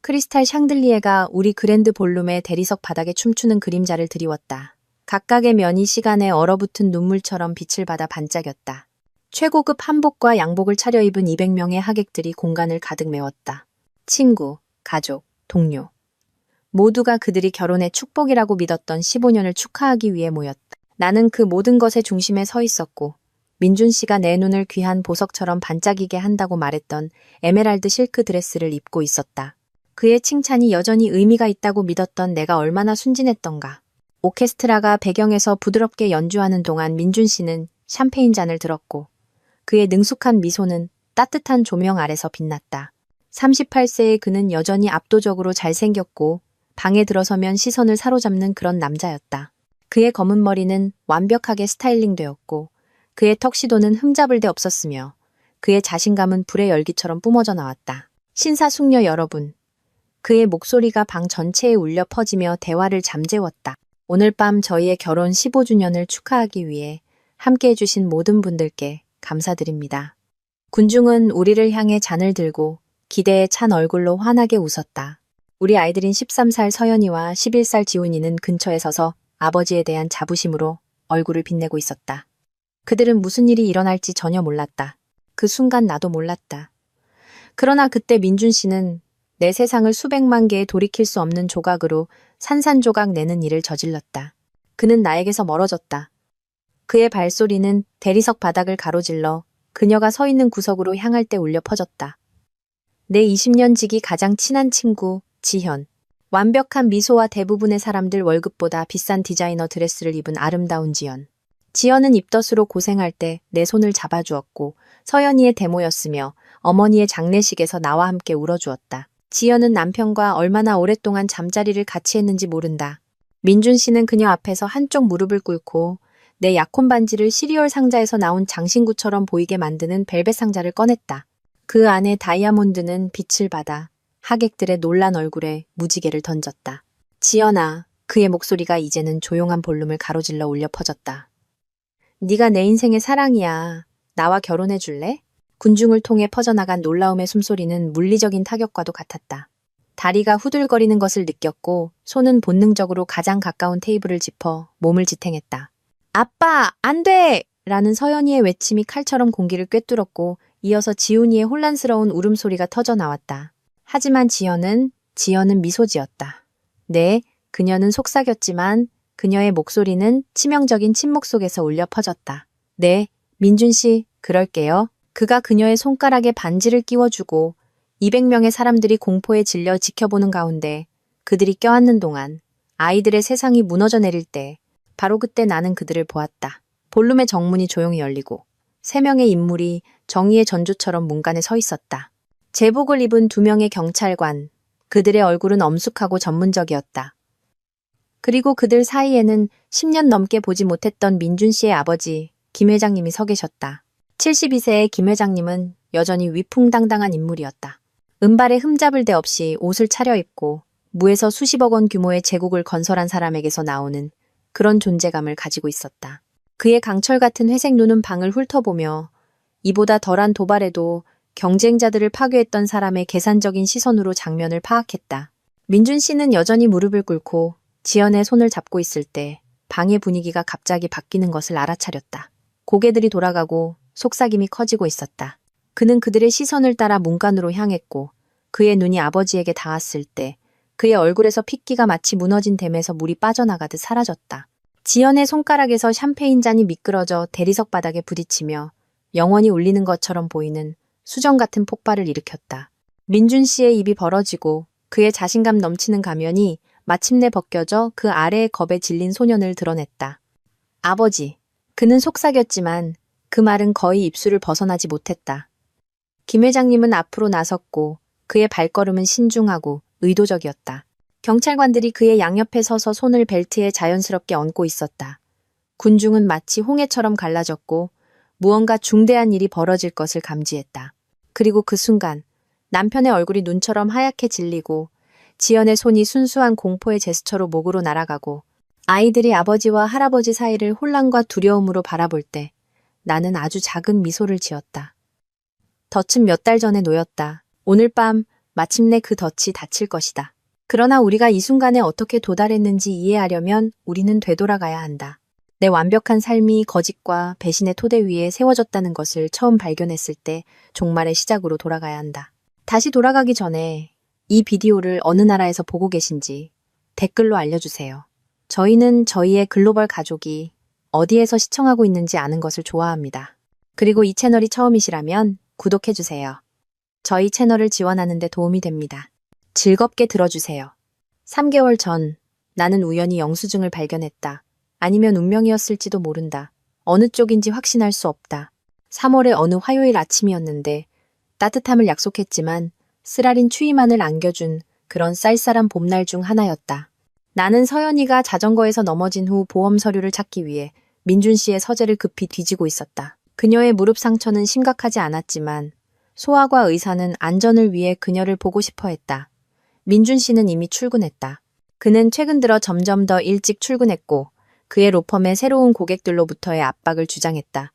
크리스탈 샹들리에가 우리 그랜드 볼룸의 대리석 바닥에 춤추는 그림자를 드리웠다. 각각의 면이 시간에 얼어붙은 눈물처럼 빛을 받아 반짝였다. 최고급 한복과 양복을 차려입은 200명의 하객들이 공간을 가득 메웠다. 친구, 가족, 동료. 모두가 그들이 결혼의 축복이라고 믿었던 15년을 축하하기 위해 모였다. 나는 그 모든 것의 중심에 서 있었고, 민준 씨가 내 눈을 귀한 보석처럼 반짝이게 한다고 말했던 에메랄드 실크 드레스를 입고 있었다. 그의 칭찬이 여전히 의미가 있다고 믿었던 내가 얼마나 순진했던가. 오케스트라가 배경에서 부드럽게 연주하는 동안 민준 씨는 샴페인 잔을 들었고, 그의 능숙한 미소는 따뜻한 조명 아래서 빛났다. 38세의 그는 여전히 압도적으로 잘생겼고, 방에 들어서면 시선을 사로잡는 그런 남자였다. 그의 검은 머리는 완벽하게 스타일링되었고, 그의 턱시도는 흠잡을 데 없었으며, 그의 자신감은 불의 열기처럼 뿜어져 나왔다. 신사숙녀 여러분. 그의 목소리가 방 전체에 울려 퍼지며 대화를 잠재웠다. 오늘 밤 저희의 결혼 15주년을 축하하기 위해 함께 해주신 모든 분들께 감사드립니다. 군중은 우리를 향해 잔을 들고 기대에 찬 얼굴로 환하게 웃었다. 우리 아이들인 13살 서연이와 11살 지훈이는 근처에 서서 아버지에 대한 자부심으로 얼굴을 빛내고 있었다. 그들은 무슨 일이 일어날지 전혀 몰랐다. 그 순간 나도 몰랐다. 그러나 그때 민준 씨는 내 세상을 수백만 개의 돌이킬 수 없는 조각으로 산산조각 내는 일을 저질렀다. 그는 나에게서 멀어졌다. 그의 발소리는 대리석 바닥을 가로질러 그녀가 서 있는 구석으로 향할 때 울려 퍼졌다. 내 20년 지기 가장 친한 친구, 지현. 완벽한 미소와 대부분의 사람들 월급보다 비싼 디자이너 드레스를 입은 아름다운 지연. 지연은 입덧으로 고생할 때 내 손을 잡아주었고 서연이의 데모였으며 어머니의 장례식에서 나와 함께 울어주었다. 지연은 남편과 얼마나 오랫동안 잠자리를 같이 했는지 모른다. 민준 씨는 그녀 앞에서 한쪽 무릎을 꿇고 내 약혼 반지를 시리얼 상자에서 나온 장신구처럼 보이게 만드는 벨벳 상자를 꺼냈다. 그 안에 다이아몬드는 빛을 받아 하객들의 놀란 얼굴에 무지개를 던졌다. 지연아, 그의 목소리가 이제는 조용한 볼륨을 가로질러 울려 퍼졌다. 네가 내 인생의 사랑이야. 나와 결혼해 줄래? 군중을 통해 퍼져나간 놀라움의 숨소리는 물리적인 타격과도 같았다. 다리가 후들거리는 것을 느꼈고 손은 본능적으로 가장 가까운 테이블을 짚어 몸을 지탱했다. 아빠, 안 돼! 라는 서연이의 외침이 칼처럼 공기를 꿰뚫었고 이어서 지훈이의 혼란스러운 울음소리가 터져 나왔다. 하지만 지연은 미소 지었다. 네, 그녀는 속삭였지만 그녀의 목소리는 치명적인 침묵 속에서 울려 퍼졌다. 네, 민준 씨, 그럴게요. 그가 그녀의 손가락에 반지를 끼워주고 200명의 사람들이 공포에 질려 지켜보는 가운데 그들이 껴안는 동안 아이들의 세상이 무너져 내릴 때 바로 그때 나는 그들을 보았다. 볼룸의 정문이 조용히 열리고 3명의 인물이 정의의 전조처럼 문간에 서 있었다. 제복을 입은 2명의 경찰관, 그들의 얼굴은 엄숙하고 전문적이었다. 그리고 그들 사이에는 10년 넘게 보지 못했던 민준 씨의 아버지, 김 회장님이 서 계셨다. 72세의 김 회장님은 여전히 위풍당당한 인물이었다. 은발에 흠잡을 데 없이 옷을 차려입고 무에서 수십억 원 규모의 제국을 건설한 사람에게서 나오는 그런 존재감을 가지고 있었다. 그의 강철 같은 회색 눈은 방을 훑어보며 이보다 덜한 도발에도 경쟁자들을 파괴했던 사람의 계산적인 시선으로 장면을 파악했다. 민준 씨는 여전히 무릎을 꿇고 지연의 손을 잡고 있을 때 방의 분위기가 갑자기 바뀌는 것을 알아차렸다. 고개들이 돌아가고 속삭임이 커지고 있었다. 그는 그들의 시선을 따라 문간으로 향했고 그의 눈이 아버지에게 닿았을 때 그의 얼굴에서 핏기가 마치 무너진 댐에서 물이 빠져나가듯 사라졌다. 지연의 손가락에서 샴페인 잔이 미끄러져 대리석 바닥에 부딪히며 영원히 울리는 것처럼 보이는 수정 같은 폭발을 일으켰다. 민준 씨의 입이 벌어지고 그의 자신감 넘치는 가면이 마침내 벗겨져 그 아래의 겁에 질린 소년을 드러냈다. 아버지. 그는 속삭였지만 그 말은 거의 입술을 벗어나지 못했다. 김 회장님은 앞으로 나섰고 그의 발걸음은 신중하고 의도적이었다. 경찰관들이 그의 양옆에 서서 손을 벨트에 자연스럽게 얹고 있었다. 군중은 마치 홍해처럼 갈라졌고 무언가 중대한 일이 벌어질 것을 감지했다. 그리고 그 순간 남편의 얼굴이 눈처럼 하얗게 질리고 지연의 손이 순수한 공포의 제스처로 목으로 날아가고 아이들이 아버지와 할아버지 사이를 혼란과 두려움으로 바라볼 때 나는 아주 작은 미소를 지었다. 덫은 몇 달 전에 놓였다. 오늘 밤 마침내 그 덫이 닫힐 것이다. 그러나 우리가 이 순간에 어떻게 도달했는지 이해하려면 우리는 되돌아가야 한다. 내 완벽한 삶이 거짓과 배신의 토대 위에 세워졌다는 것을 처음 발견했을 때 종말의 시작으로 돌아가야 한다. 다시 돌아가기 전에 이 비디오를 어느 나라에서 보고 계신지 댓글로 알려주세요. 저희는 저희의 글로벌 가족이 어디에서 시청하고 있는지 아는 것을 좋아합니다. 그리고 이 채널이 처음이시라면 구독해주세요. 저희 채널을 지원하는 데 도움이 됩니다. 즐겁게 들어주세요. 3개월 전 나는 우연히 영수증을 발견했다. 아니면 운명이었을지도 모른다. 어느 쪽인지 확신할 수 없다. 3월의 어느 화요일 아침이었는데 따뜻함을 약속했지만 쓰라린 추위만을 안겨준 그런 쌀쌀한 봄날 중 하나였다. 나는 서연이가 자전거에서 넘어진 후 보험 서류를 찾기 위해 민준 씨의 서재를 급히 뒤지고 있었다. 그녀의 무릎 상처는 심각하지 않았지만 소아과 의사는 안전을 위해 그녀를 보고 싶어 했다. 민준 씨는 이미 출근했다. 그는 최근 들어 점점 더 일찍 출근했고 그의 로펌의 새로운 고객들로부터의 압박을 주장했다.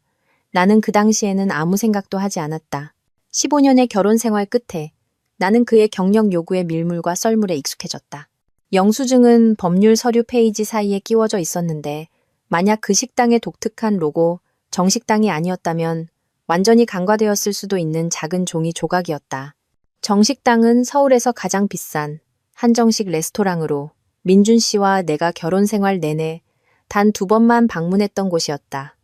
나는 그 당시에는 아무 생각도 하지 않았다. 15년의 결혼 생활 끝에 나는 그의 경력 요구의 밀물과 썰물에 익숙해졌다. 영수증은 법률 서류 페이지 사이에 끼워져 있었는데 만약 그 식당의 독특한 로고, 정식당이 아니었다면 완전히 간과되었을 수도 있는 작은 종이 조각이었다. 정식당은 서울에서 가장 비싼 한정식 레스토랑으로 민준 씨와 내가 결혼 생활 내내 단 2번만 방문했던 곳이었다.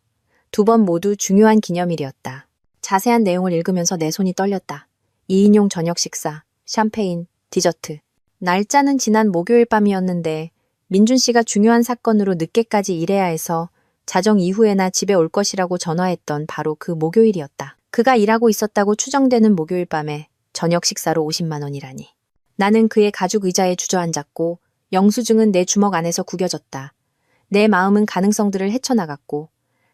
2번 모두 중요한 기념일이었다. 자세한 내용을 읽으면서 내 손이 떨렸다. 2인용 저녁 식사, 샴페인, 디저트. 날짜는 지난 목요일 밤이었는데 민준 씨가 중요한 사건으로 늦게까지 일해야 해서 자정 이후에나 집에 올 것이라고 전화했던 바로 그 목요일이었다. 그가 일하고 있었다고 추정되는 목요일 밤에 저녁 식사로 50만 원이라니. 나는 그의 가죽 의자에 주저앉았고 영수증은 내 주먹 안에서 구겨졌다. 내 마음은 가능성들을 헤쳐나갔고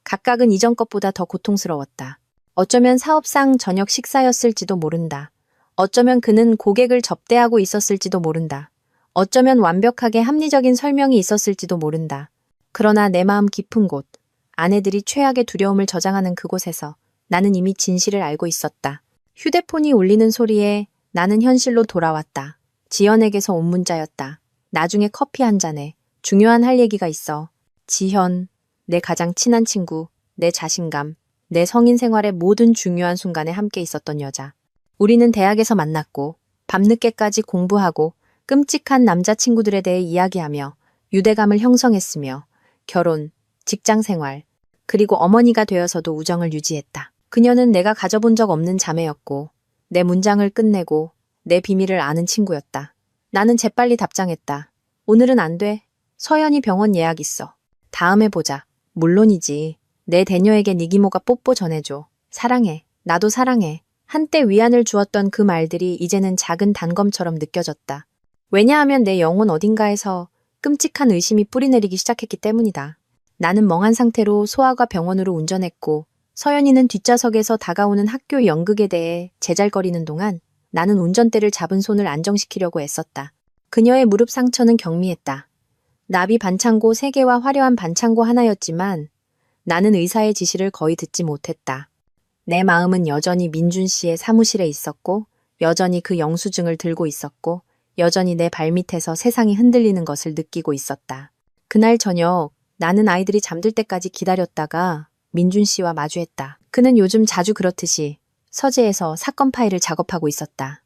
각각은 이전 것보다 더 고통스러웠다. 어쩌면 사업상 저녁 식사였을지도 모른다. 어쩌면 그는 고객을 접대하고 있었을지도 모른다. 어쩌면 완벽하게 합리적인 설명이 있었을지도 모른다. 그러나 내 마음 깊은 곳, 아내들이 최악의 두려움을 저장하는 그곳에서 나는 이미 진실을 알고 있었다. 휴대폰이 울리는 소리에 나는 현실로 돌아왔다. 지연에게서 온 문자였다. 나중에 커피 한 잔에 중요한 할 얘기가 있어. 지현, 내 가장 친한 친구, 내 자신감, 내 성인 생활의 모든 중요한 순간에 함께 있었던 여자. 우리는 대학에서 만났고 밤늦게까지 공부하고 끔찍한 남자친구들에 대해 이야기하며 유대감을 형성했으며 결혼, 직장 생활, 그리고 어머니가 되어서도 우정을 유지했다. 그녀는 내가 가져본 적 없는 자매였고 내 문장을 끝내고 내 비밀을 아는 친구였다. 나는 재빨리 답장했다. 오늘은 안 돼. 서연이 병원 예약 있어. 다음에 보자. 물론이지. 내 대녀에게 네 기모가 뽀뽀 전해줘. 사랑해. 나도 사랑해. 한때 위안을 주었던 그 말들이 이제는 작은 단검처럼 느껴졌다. 왜냐하면 내 영혼 어딘가에서 끔찍한 의심이 뿌리내리기 시작했기 때문이다. 나는 멍한 상태로 소아과 병원으로 운전했고 서연이는 뒷좌석에서 다가오는 학교 연극에 대해 제잘거리는 동안 나는 운전대를 잡은 손을 안정시키려고 애썼다. 그녀의 무릎 상처는 경미했다. 나비 반창고 3개와 화려한 반창고 하나였지만 나는 의사의 지시를 거의 듣지 못했다. 내 마음은 여전히 민준 씨의 사무실에 있었고 여전히 그 영수증을 들고 있었고 여전히 내 발밑에서 세상이 흔들리는 것을 느끼고 있었다. 그날 저녁 나는 아이들이 잠들 때까지 기다렸다가 민준 씨와 마주했다. 그는 요즘 자주 그렇듯이 서재에서 사건 파일을 작업하고 있었다.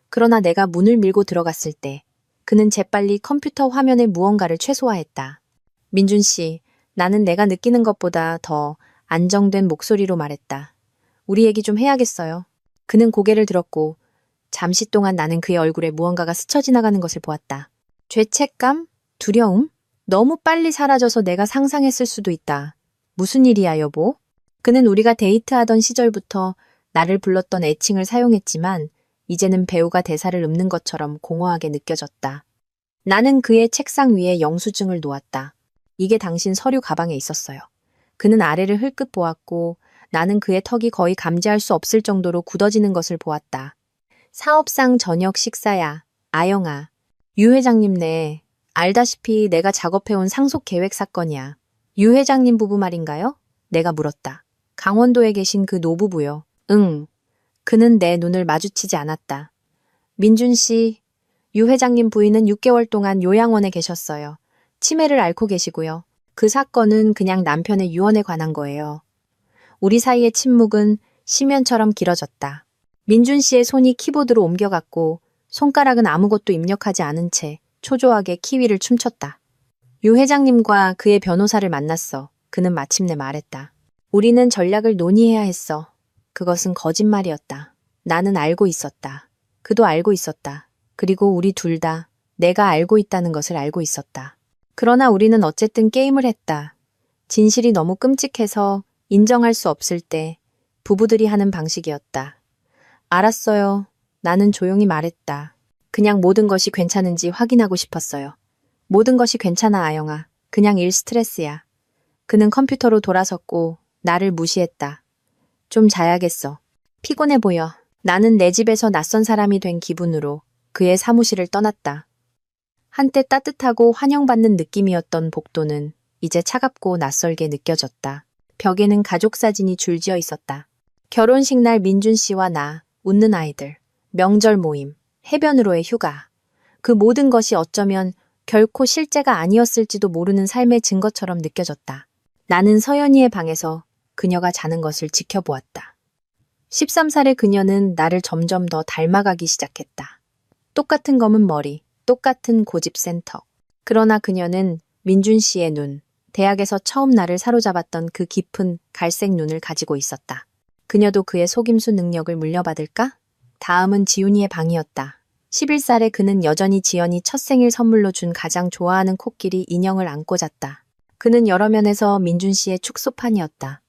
그러나 내가 문을 밀고 들어갔을 때 그는 재빨리 컴퓨터 화면에 무언가를 최소화했다. 민준 씨, 나는 내가 느끼는 것보다 더 안정된 목소리로 말했다. 우리 얘기 좀 해야겠어요. 그는 고개를 들었고 잠시 동안 나는 그의 얼굴에 무언가가 스쳐 지나가는 것을 보았다. 죄책감? 두려움? 너무 빨리 사라져서 내가 상상했을 수도 있다. 무슨 일이야, 여보? 그는 우리가 데이트하던 시절부터 나를 불렀던 애칭을 사용했지만 이제는 배우가 대사를 읊는 것처럼 공허하게 느껴졌다. 나는 그의 책상 위에 영수증을 놓았다. 이게 당신 서류 가방에 있었어요. 그는 아래를 흘끗 보았고 나는 그의 턱이 거의 감지할 수 없을 정도로 굳어지는 것을 보았다. 사업상 저녁 식사야. 아영아. 유 회장님네. 알다시피 내가 작업해온 상속 계획 사건이야. 유 회장님 부부 말인가요? 내가 물었다. 강원도에 계신 그 노부부요. 응. 그는 내 눈을 마주치지 않았다. 민준 씨, 유 회장님 부인은 6개월 동안 요양원에 계셨어요. 치매를 앓고 계시고요. 그 사건은 그냥 남편의 유언에 관한 거예요. 우리 사이의 침묵은 심연처럼 길어졌다. 민준 씨의 손이 키보드로 옮겨갔고 손가락은 아무것도 입력하지 않은 채 초조하게 키위를 춤췄다. 유 회장님과 그의 변호사를 만났어. 그는 마침내 말했다. 우리는 전략을 논의해야 했어. 그것은 거짓말이었다. 나는 알고 있었다. 그도 알고 있었다. 그리고 우리 둘 다 내가 알고 있다는 것을 알고 있었다. 그러나 우리는 어쨌든 게임을 했다. 진실이 너무 끔찍해서 인정할 수 없을 때 부부들이 하는 방식이었다. 알았어요. 나는 조용히 말했다. 그냥 모든 것이 괜찮은지 확인하고 싶었어요. 모든 것이 괜찮아, 아영아. 그냥 일 스트레스야. 그는 컴퓨터로 돌아섰고 나를 무시했다. 좀 자야겠어. 피곤해 보여. 나는 내 집에서 낯선 사람이 된 기분으로 그의 사무실을 떠났다. 한때 따뜻하고 환영받는 느낌이었던 복도는 이제 차갑고 낯설게 느껴졌다. 벽에는 가족 사진이 줄지어 있었다. 결혼식 날 민준 씨와 나, 웃는 아이들, 명절 모임, 해변으로의 휴가. 그 모든 것이 어쩌면 결코 실제가 아니었을지도 모르는 삶의 증거처럼 느껴졌다. 나는 서연이의 방에서 그녀가 자는 것을 지켜보았다. 13살의 그녀는 나를 점점 더 닮아가기 시작했다. 똑같은 검은 머리, 똑같은 고집센 턱. 그러나 그녀는 민준 씨의 눈, 대학에서 처음 나를 사로잡았던 그 깊은 갈색 눈을 가지고 있었다. 그녀도 그의 속임수 능력을 물려받을까? 다음은 지훈이의 방이었다. 11살의 그는 여전히 지연이 첫 생일 선물로 준 가장 좋아하는 코끼리 인형을 안고 잤다. 그는 여러 면에서 민준 씨의 축소판이었다.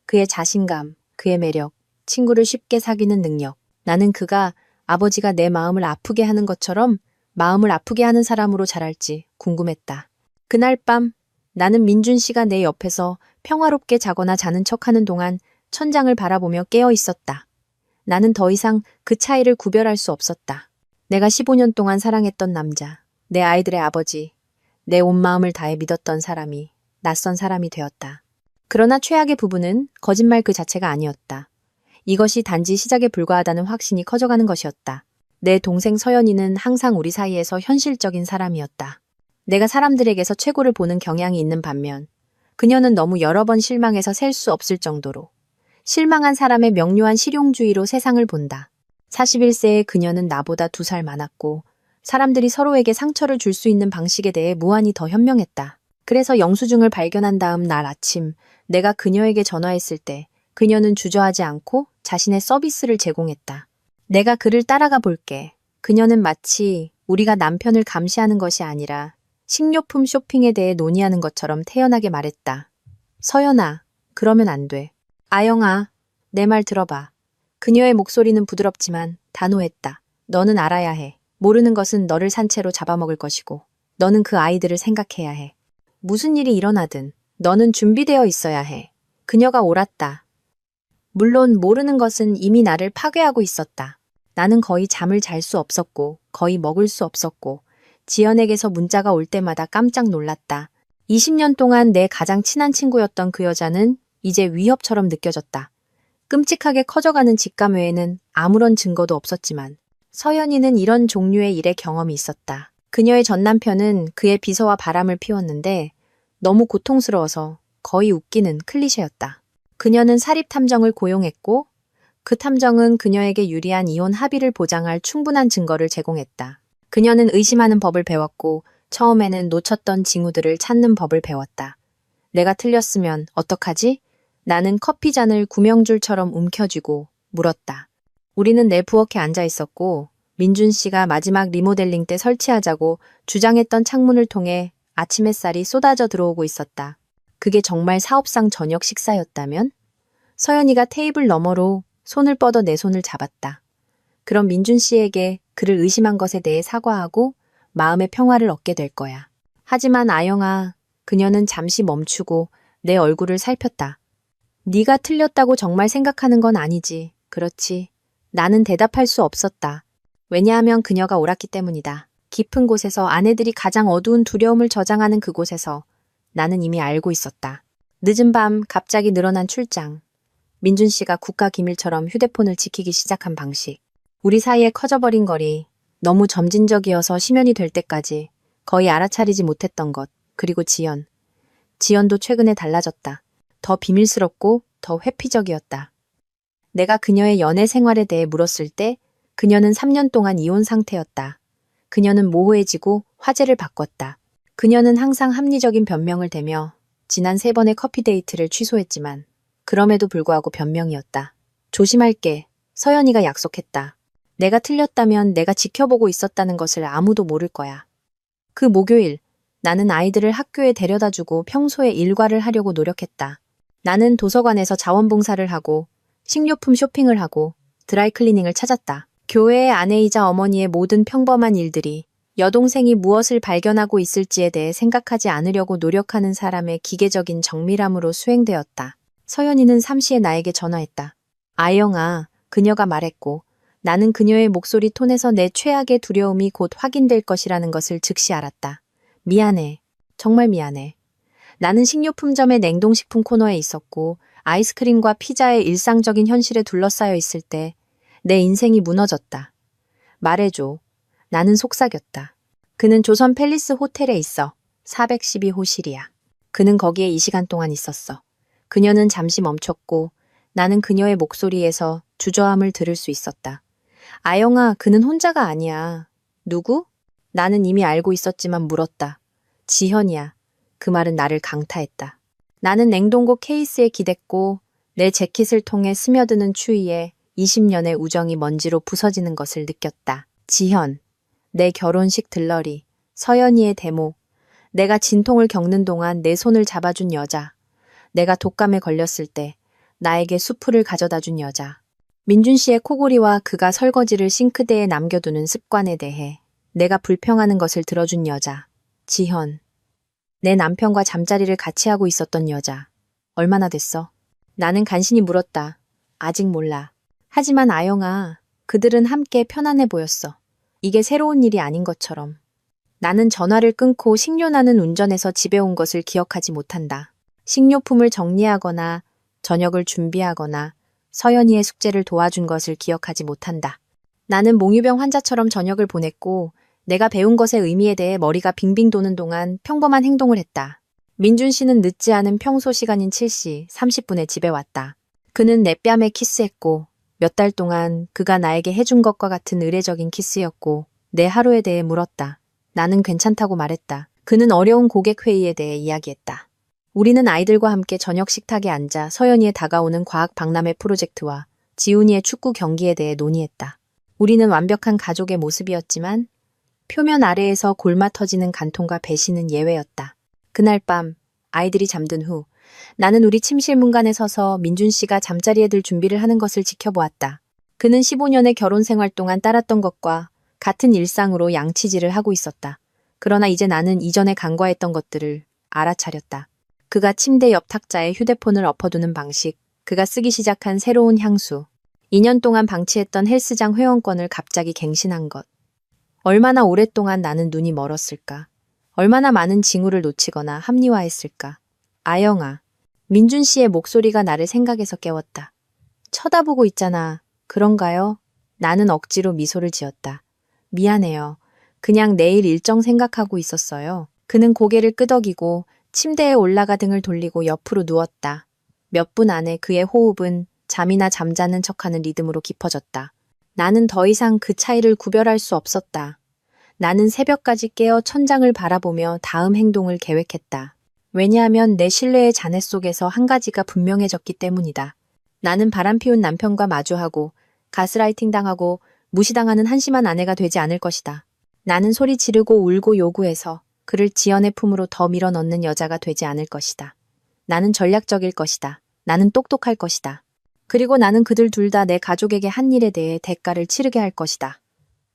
그의 자신감, 그의 매력, 친구를 쉽게 사귀는 능력. 나는 그가 아버지가 내 마음을 아프게 하는 것처럼 마음을 아프게 하는 사람으로 자랄지 궁금했다. 그날 밤 나는 민준 씨가 내 옆에서 평화롭게 자거나 자는 척하는 동안 천장을 바라보며 깨어 있었다. 나는 더 이상 그 차이를 구별할 수 없었다. 내가 15년 동안 사랑했던 남자, 내 아이들의 아버지, 내 온 마음을 다해 믿었던 사람이 낯선 사람이 되었다. 그러나 최악의 부분은 거짓말 그 자체가 아니었다. 이것이 단지 시작에 불과하다는 확신이 커져가는 것이었다. 내 동생 서연이는 항상 우리 사이에서 현실적인 사람이었다. 내가 사람들에게서 최고를 보는 경향이 있는 반면 그녀는 너무 여러 번 실망해서 셀 수 없을 정도로 실망한 사람의 명료한 실용주의로 세상을 본다. 41세의 그녀는 나보다 2살 많았고 사람들이 서로에게 상처를 줄 수 있는 방식에 대해 무한히 더 현명했다. 그래서 영수증을 발견한 다음 날 아침 내가 그녀에게 전화했을 때 그녀는 주저하지 않고 자신의 서비스를 제공했다. 내가 그를 따라가 볼게. 그녀는 마치 우리가 남편을 감시하는 것이 아니라 식료품 쇼핑에 대해 논의하는 것처럼 태연하게 말했다. 서연아, 그러면 안 돼. 아영아, 내 말 들어봐. 그녀의 목소리는 부드럽지만 단호했다. 너는 알아야 해. 모르는 것은 너를 산채로 잡아먹을 것이고 너는 그 아이들을 생각해야 해. 무슨 일이 일어나든 너는 준비되어 있어야 해. 그녀가 옳았다. 물론 모르는 것은 이미 나를 파괴하고 있었다. 나는 거의 잠을 잘 수 없었고 거의 먹을 수 없었고 지연에게서 문자가 올 때마다 깜짝 놀랐다. 20년 동안 내 가장 친한 친구였던 그 여자는 이제 위협처럼 느껴졌다. 끔찍하게 커져가는 직감 외에는 아무런 증거도 없었지만 서연이는 이런 종류의 일의 경험이 있었다. 그녀의 전 남편은 그의 비서와 바람을 피웠는데 너무 고통스러워서 거의 웃기는 클리셰였다. 그녀는 사립탐정을 고용했고 그 탐정은 그녀에게 유리한 이혼 합의를 보장할 충분한 증거를 제공했다. 그녀는 의심하는 법을 배웠고 처음에는 놓쳤던 징후들을 찾는 법을 배웠다. 내가 틀렸으면 어떡하지? 나는 커피잔을 구명줄처럼 움켜쥐고 물었다. 우리는 네트워크에 앉아 있었고 민준 씨가 마지막 리모델링 때 설치하자고 주장했던 창문을 통해 아침 햇살이 쏟아져 들어오고 있었다. 그게 정말 사업상 저녁 식사였다면? 서연이가 테이블 너머로 손을 뻗어 내 손을 잡았다. 그럼 민준 씨에게 그를 의심한 것에 대해 사과하고 마음의 평화를 얻게 될 거야. 하지만 아영아, 그녀는 잠시 멈추고 내 얼굴을 살폈다. 네가 틀렸다고 정말 생각하는 건 아니지. 그렇지. 나는 대답할 수 없었다. 왜냐하면 그녀가 옳았기 때문이다. 깊은 곳에서 아내들이 가장 어두운 두려움을 저장하는 그곳에서 나는 이미 알고 있었다. 늦은 밤 갑자기 늘어난 출장. 민준 씨가 국가 기밀처럼 휴대폰을 지키기 시작한 방식. 우리 사이에 커져버린 거리, 너무 점진적이어서 심연이 될 때까지 거의 알아차리지 못했던 것. 그리고 지연. 지연도 최근에 달라졌다. 더 비밀스럽고 더 회피적이었다. 내가 그녀의 연애 생활에 대해 물었을 때 그녀는 3년 동안 이혼 상태였다. 그녀는 모호해지고 화제를 바꿨다. 그녀는 항상 합리적인 변명을 대며 지난 3번의 커피 데이트를 취소했지만 그럼에도 불구하고 변명이었다. 조심할게. 서연이가 약속했다. 내가 틀렸다면 내가 지켜보고 있었다는 것을 아무도 모를 거야. 그 목요일, 나는 아이들을 학교에 데려다주고 평소에 일과를 하려고 노력했다. 나는 도서관에서 자원봉사를 하고 식료품 쇼핑을 하고 드라이클리닝을 찾았다. 교회의 아내이자 어머니의 모든 평범한 일들이 여동생이 무엇을 발견하고 있을지에 대해 생각하지 않으려고 노력하는 사람의 기계적인 정밀함으로 수행되었다. 서연이는 삼시에 나에게 전화했다. 아영아, 그녀가 말했고 나는 그녀의 목소리 톤에서 내 최악의 두려움이 곧 확인될 것이라는 것을 즉시 알았다. 미안해. 정말 미안해. 나는 식료품점의 냉동식품 코너에 있었고 아이스크림과 피자의 일상적인 현실에 둘러싸여 있을 때 내 인생이 무너졌다. 말해줘. 나는 속삭였다. 그는 조선 팰리스 호텔에 있어. 412호실이야. 그는 거기에 2시간 동안 있었어. 그녀는 잠시 멈췄고 나는 그녀의 목소리에서 주저함을 들을 수 있었다. 아영아, 그는 혼자가 아니야. 누구? 나는 이미 알고 있었지만 물었다. 지현이야. 그 말은 나를 강타했다. 나는 냉동고 케이스에 기댔고 내 재킷을 통해 스며드는 추위에 20년의 우정이 먼지로 부서지는 것을 느꼈다. 지현. 내 결혼식 들러리. 서연이의 데모. 내가 진통을 겪는 동안 내 손을 잡아준 여자. 내가 독감에 걸렸을 때 나에게 수프를 가져다 준 여자. 민준 씨의 코골이와 그가 설거지를 싱크대에 남겨두는 습관에 대해 내가 불평하는 것을 들어준 여자. 지현. 내 남편과 잠자리를 같이 하고 있었던 여자. 얼마나 됐어? 나는 간신히 물었다. 아직 몰라. 하지만 아영아, 그들은 함께 편안해 보였어. 이게 새로운 일이 아닌 것처럼. 나는 전화를 끊고 식료나는 운전해서 집에 온 것을 기억하지 못한다. 식료품을 정리하거나 저녁을 준비하거나 서연이의 숙제를 도와준 것을 기억하지 못한다. 나는 몽유병 환자처럼 저녁을 보냈고 내가 배운 것의 의미에 대해 머리가 빙빙 도는 동안 평범한 행동을 했다. 민준 씨는 늦지 않은 평소 시간인 7시 30분에 집에 왔다. 그는 내 뺨에 키스했고 몇 달 동안 그가 나에게 해준 것과 같은 의례적인 키스였고 내 하루에 대해 물었다. 나는 괜찮다고 말했다. 그는 어려운 고객 회의에 대해 이야기했다. 우리는 아이들과 함께 저녁 식탁에 앉아 서연이의 다가오는 과학 박람회 프로젝트와 지훈이의 축구 경기에 대해 논의했다. 우리는 완벽한 가족의 모습이었지만 표면 아래에서 골마 터지는 간통과 배신은 예외였다. 그날 밤 아이들이 잠든 후 나는 우리 침실 문간에 서서 민준 씨가 잠자리에 들 준비를 하는 것을 지켜보았다. 그는 15년의 결혼 생활 동안 따랐던 것과 같은 일상으로 양치질을 하고 있었다. 그러나 이제 나는 이전에 간과했던 것들을 알아차렸다. 그가 침대 옆 탁자에 휴대폰을 엎어두는 방식, 그가 쓰기 시작한 새로운 향수, 2년 동안 방치했던 헬스장 회원권을 갑자기 갱신한 것. 얼마나 오랫동안 나는 눈이 멀었을까? 얼마나 많은 징후를 놓치거나 합리화했을까? 아영아. 민준 씨의 목소리가 나를 생각에서 깨웠다. 쳐다보고 있잖아. 그런가요? 나는 억지로 미소를 지었다. 미안해요. 그냥 내일 일정 생각하고 있었어요. 그는 고개를 끄덕이고 침대에 올라가 등을 돌리고 옆으로 누웠다. 몇 분 안에 그의 호흡은 잠이나 잠자는 척하는 리듬으로 깊어졌다. 나는 더 이상 그 차이를 구별할 수 없었다. 나는 새벽까지 깨어 천장을 바라보며 다음 행동을 계획했다. 왜냐하면 내 신뢰의 잔해 속에서 한 가지가 분명해졌기 때문이다. 나는 바람피운 남편과 마주하고 가스라이팅 당하고 무시당하는 한심한 아내가 되지 않을 것이다. 나는 소리 지르고 울고 요구해서 그를 지연의 품으로 더 밀어넣는 여자가 되지 않을 것이다. 나는 전략적일 것이다. 나는 똑똑할 것이다. 그리고 나는 그들 둘 다 내 가족에게 한 일에 대해 대가를 치르게 할 것이다.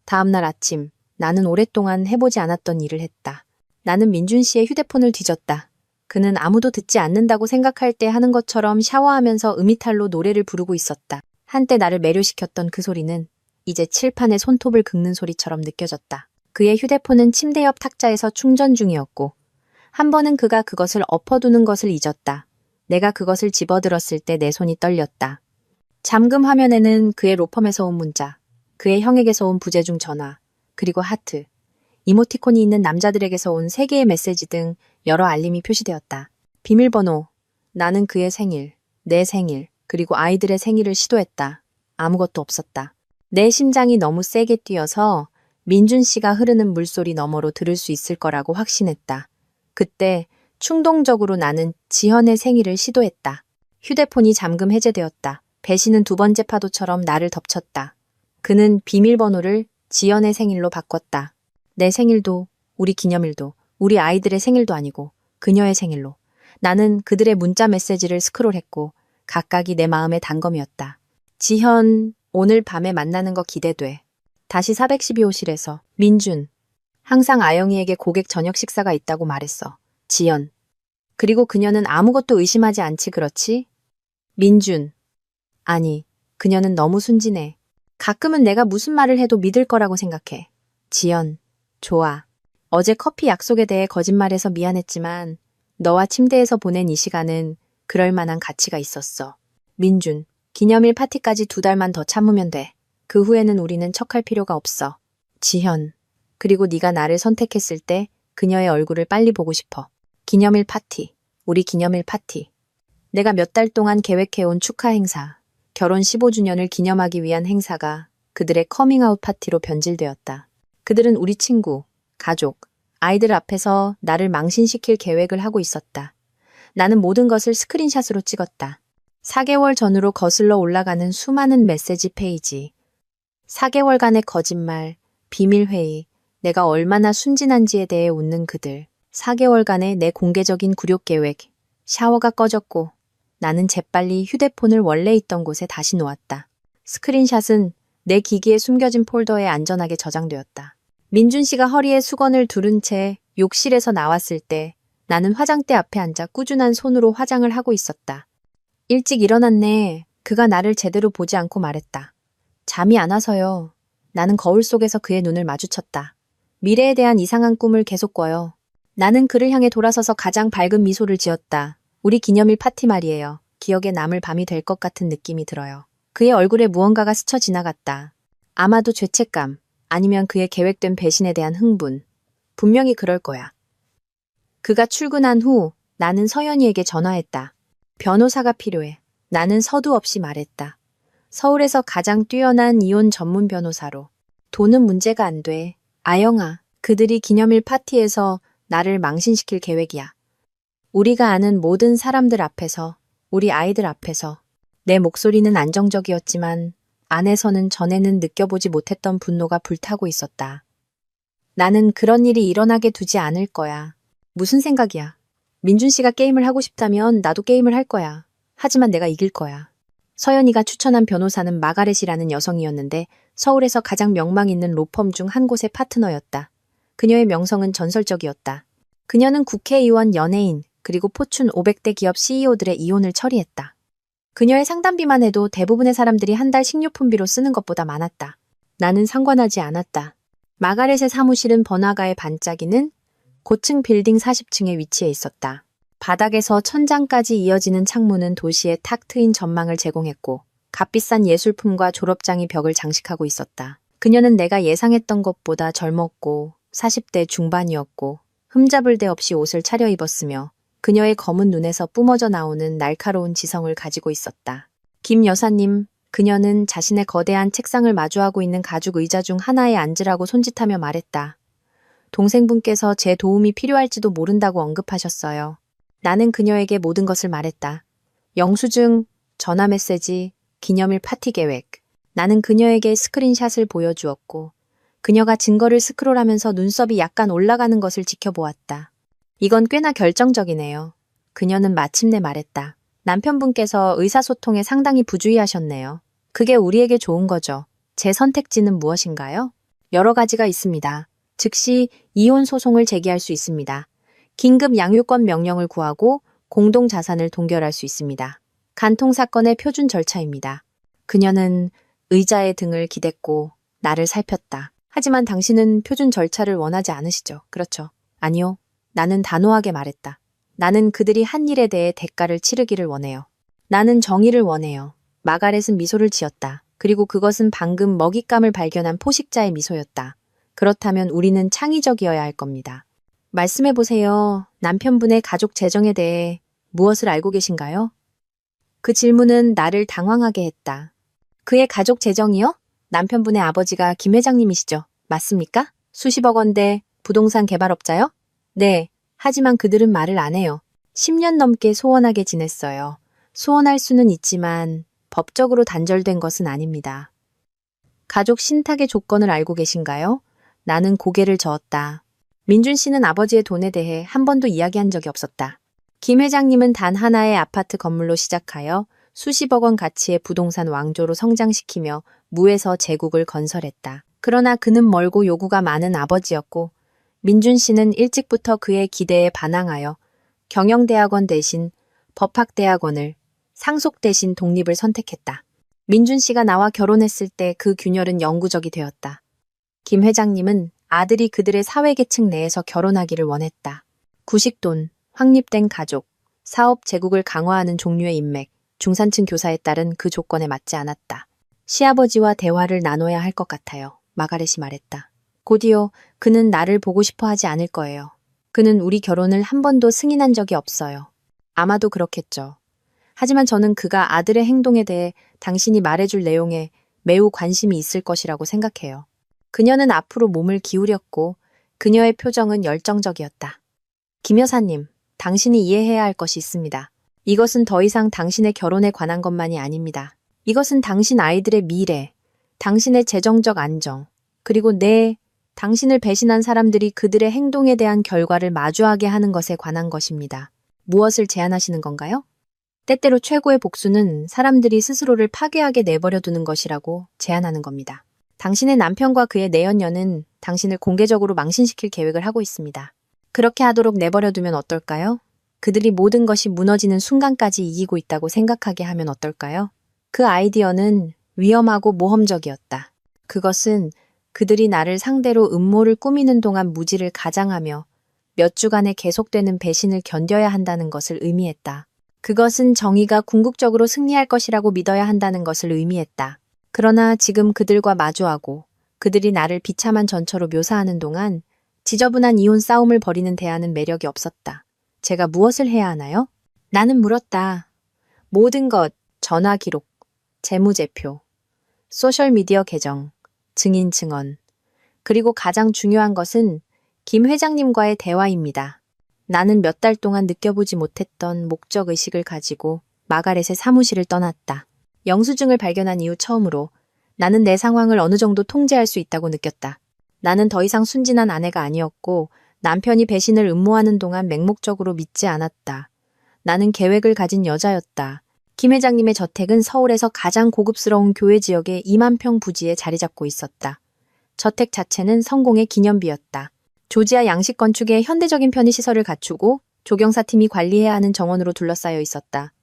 다음 날 아침, 나는 오랫동안 해보지 않았던 일을 했다. 나는 민준 씨의 휴대폰을 뒤졌다. 그는 아무도 듣지 않는다고 생각할 때 하는 것처럼 샤워하면서 음이탈로 노래를 부르고 있었다. 한때 나를 매료시켰던 그 소리는 이제 칠판에 손톱을 긁는 소리처럼 느껴졌다. 그의 휴대폰은 침대 옆 탁자에서 충전 중이었고 한 번은 그가 그것을 엎어두는 것을 잊었다. 내가 그것을 집어들었을 때 내 손이 떨렸다. 잠금 화면에는 그의 로펌에서 온 문자, 그의 형에게서 온 부재중 전화, 그리고 하트, 이모티콘이 있는 남자들에게서 온 3개의 메시지 등 여러 알림이 표시되었다. 비밀번호, 나는 그의 생일, 내 생일, 그리고 아이들의 생일을 시도했다. 아무것도 없었다. 내 심장이 너무 세게 뛰어서 민준 씨가 흐르는 물소리 너머로 들을 수 있을 거라고 확신했다. 그때 충동적으로 나는 지현의 생일을 시도했다. 휴대폰이 잠금 해제되었다. 배신은 2번째 파도처럼 나를 덮쳤다. 그는 비밀번호를 지연의 생일로 바꿨다. 내 생일도, 우리 기념일도, 우리 아이들의 생일도 아니고 그녀의 생일로. 나는 그들의 문자 메시지를 스크롤했고 각각이 내 마음의 단검이었다. 지현, 오늘 밤에 만나는 거 기대돼. 다시 412호실에서. 민준, 항상 아영이에게 고객 저녁 식사가 있다고 말했어. 지연. 그리고 그녀는 아무것도 의심하지 않지, 그렇지? 민준. 아니, 그녀는 너무 순진해. 가끔은 내가 무슨 말을 해도 믿을 거라고 생각해. 지연. 좋아. 어제 커피 약속에 대해 거짓말해서 미안했지만 너와 침대에서 보낸 이 시간은 그럴 만한 가치가 있었어. 민준. 기념일 파티까지 2달만 더 참으면 돼. 그 후에는 우리는 척할 필요가 없어. 지현. 그리고 네가 나를 선택했을 때 그녀의 얼굴을 빨리 보고 싶어. 기념일 파티. 우리 기념일 파티. 내가 몇 달 동안 계획해온 축하 행사. 결혼 15주년을 기념하기 위한 행사가 그들의 커밍아웃 파티로 변질되었다. 그들은 우리 친구, 가족, 아이들 앞에서 나를 망신시킬 계획을 하고 있었다. 나는 모든 것을 스크린샷으로 찍었다. 4개월 전으로 거슬러 올라가는 수많은 메시지 페이지. 4개월간의 거짓말, 비밀회의, 내가 얼마나 순진한지에 대해 웃는 그들. 4개월간의 내 공개적인 굴욕 계획. 샤워가 꺼졌고 나는 재빨리 휴대폰을 원래 있던 곳에 다시 놓았다. 스크린샷은 내 기기에 숨겨진 폴더에 안전하게 저장되었다. 민준 씨가 허리에 수건을 두른 채 욕실에서 나왔을 때 나는 화장대 앞에 앉아 꾸준한 손으로 화장을 하고 있었다. 일찍 일어났네. 그가 나를 제대로 보지 않고 말했다. 잠이 안 와서요. 나는 거울 속에서 그의 눈을 마주쳤다. 미래에 대한 이상한 꿈을 계속 꿔요. 나는 그를 향해 돌아서서 가장 밝은 미소를 지었다. 우리 기념일 파티 말이에요. 기억에 남을 밤이 될 것 같은 느낌이 들어요. 그의 얼굴에 무언가가 스쳐 지나갔다. 아마도 죄책감, 아니면 그의 계획된 배신에 대한 흥분. 분명히 그럴 거야. 그가 출근한 후 나는 서연이에게 전화했다. 변호사가 필요해. 나는 서두 없이 말했다. 서울에서 가장 뛰어난 이혼 전문 변호사로. 돈은 문제가 안 돼. 아영아, 그들이 기념일 파티에서 나를 망신시킬 계획이야. 우리가 아는 모든 사람들 앞에서, 우리 아이들 앞에서. 내 목소리는 안정적이었지만 안에서는 전에는 느껴보지 못했던 분노가 불타고 있었다. 나는 그런 일이 일어나게 두지 않을 거야. 무슨 생각이야? 민준 씨가 게임을 하고 싶다면 나도 게임을 할 거야. 하지만 내가 이길 거야. 서연이가 추천한 변호사는 마가렛이라는 여성이었는데 서울에서 가장 명망 있는 로펌 중 한 곳의 파트너였다. 그녀의 명성은 전설적이었다. 그녀는 국회의원, 연예인, 그리고 포춘 500대 기업 CEO들의 이혼을 처리했다. 그녀의 상담비만 해도 대부분의 사람들이 한 달 식료품비로 쓰는 것보다 많았다. 나는 상관하지 않았다. 마가렛의 사무실은 번화가의 반짝이는 고층 빌딩 40층에 위치해 있었다. 바닥에서 천장까지 이어지는 창문은 도시의 탁 트인 전망을 제공했고 값비싼 예술품과 졸업장이 벽을 장식하고 있었다. 그녀는 내가 예상했던 것보다 젊었고 40대 중반이었고 흠잡을 데 없이 옷을 차려입었으며 그녀의 검은 눈에서 뿜어져 나오는 날카로운 지성을 가지고 있었다. 김 여사님, 그녀는 자신의 거대한 책상을 마주하고 있는 가죽 의자 중 하나에 앉으라고 손짓하며 말했다. 동생분께서 제 도움이 필요할지도 모른다고 언급하셨어요. 나는 그녀에게 모든 것을 말했다. 영수증, 전화 메시지, 기념일 파티 계획. 나는 그녀에게 스크린샷을 보여주었고 그녀가 증거를 스크롤하면서 눈썹이 약간 올라가는 것을 지켜보았다. 이건 꽤나 결정적이네요. 그녀는 마침내 말했다. 남편분께서 의사소통에 상당히 부주의하셨네요. 그게 우리에게 좋은 거죠. 제 선택지는 무엇인가요? 여러 가지가 있습니다. 즉시 이혼 소송을 제기할 수 있습니다. 긴급 양육권 명령을 구하고 공동자산을 동결할 수 있습니다. 간통사건의 표준 절차입니다. 그녀는 의자의 등을 기댔고 나를 살폈다. 하지만 당신은 표준 절차를 원하지 않으시죠? 그렇죠? 아니요. 나는 단호하게 말했다. 나는 그들이 한 일에 대해 대가를 치르기를 원해요. 나는 정의를 원해요. 마가렛은 미소를 지었다. 그리고 그것은 방금 먹잇감을 발견한 포식자의 미소였다. 그렇다면 우리는 창의적이어야 할 겁니다. 말씀해보세요. 남편분의 가족 재정에 대해 무엇을 알고 계신가요? 그 질문은 나를 당황하게 했다. 그의 가족 재정이요? 남편분의 아버지가 김 회장님이시죠? 맞습니까? 수십억 원대 부동산 개발업자요? 네. 하지만 그들은 말을 안 해요. 10년 넘게 소원하게 지냈어요. 소원할 수는 있지만 법적으로 단절된 것은 아닙니다. 가족 신탁의 조건을 알고 계신가요? 나는 고개를 저었다. 민준 씨는 아버지의 돈에 대해 한 번도 이야기한 적이 없었다. 김 회장님은 단 하나의 아파트 건물로 시작하여 수십억 원 가치의 부동산 왕조로 성장시키며 무에서 제국을 건설했다. 그러나 그는 멀고 요구가 많은 아버지였고 민준 씨는 일찍부터 그의 기대에 반항하여 경영대학원 대신 법학대학원을, 상속 대신 독립을 선택했다. 민준 씨가 나와 결혼했을 때 그 균열은 영구적이 되었다. 김 회장님은 아들이 그들의 사회계층 내에서 결혼하기를 원했다. 구식돈, 확립된 가족, 사업 제국을 강화하는 종류의 인맥, 중산층 교사에 따른 그 조건에 맞지 않았다. 시아버지와 대화를 나눠야 할 것 같아요. 마가렛이 말했다. 곧이어 그는 나를 보고 싶어 하지 않을 거예요. 그는 우리 결혼을 한 번도 승인한 적이 없어요. 아마도 그렇겠죠. 하지만 저는 그가 아들의 행동에 대해 당신이 말해줄 내용에 매우 관심이 있을 것이라고 생각해요. 그녀는 앞으로 몸을 기울였고 그녀의 표정은 열정적이었다. 김 여사님, 당신이 이해해야 할 것이 있습니다. 이것은 더 이상 당신의 결혼에 관한 것만이 아닙니다. 이것은 당신 아이들의 미래, 당신의 재정적 안정, 그리고 당신을 배신한 사람들이 그들의 행동에 대한 결과를 마주하게 하는 것에 관한 것입니다. 무엇을 제안하시는 건가요? 때때로 최고의 복수는 사람들이 스스로를 파괴하게 내버려 두는 것이라고 제안하는 겁니다. 당신의 남편과 그의 내연녀는 당신을 공개적으로 망신시킬 계획을 하고 있습니다. 그렇게 하도록 내버려 두면 어떨까요? 그들이 모든 것이 무너지는 순간까지 이기고 있다고 생각하게 하면 어떨까요? 그 아이디어는 위험하고 모험적이었다. 그것은 그들이 나를 상대로 음모를 꾸미는 동안 무지를 가장하며 몇 주간의 계속되는 배신을 견뎌야 한다는 것을 의미했다. 그것은 정의가 궁극적으로 승리할 것이라고 믿어야 한다는 것을 의미했다. 그러나 지금 그들과 마주하고 그들이 나를 비참한 전처로 묘사하는 동안 지저분한 이혼 싸움을 벌이는 대안은 매력이 없었다. 제가 무엇을 해야 하나요? 나는 물었다. 모든 것, 전화 기록, 재무제표, 소셜미디어 계정, 증인 증언, 그리고 가장 중요한 것은 김 회장님과의 대화입니다. 나는 몇 달 동안 느껴보지 못했던 목적의식을 가지고 마가렛의 사무실을 떠났다. 영수증을 발견한 이후 처음으로 나는 내 상황을 어느 정도 통제할 수 있다고 느꼈다. 나는 더 이상 순진한 아내가 아니었고 남편이 배신을 음모하는 동안 맹목적으로 믿지 않았다. 나는 계획을 가진 여자였다. 김 회장님의 저택은 서울에서 가장 고급스러운 교외 지역의 2만 평 부지에 자리 잡고 있었다. 저택 자체는 성공의 기념비였다. 조지아 양식 건축의 현대적인 편의시설을 갖추고 조경사팀이 관리해야 하는 정원으로 둘러싸여 있었다.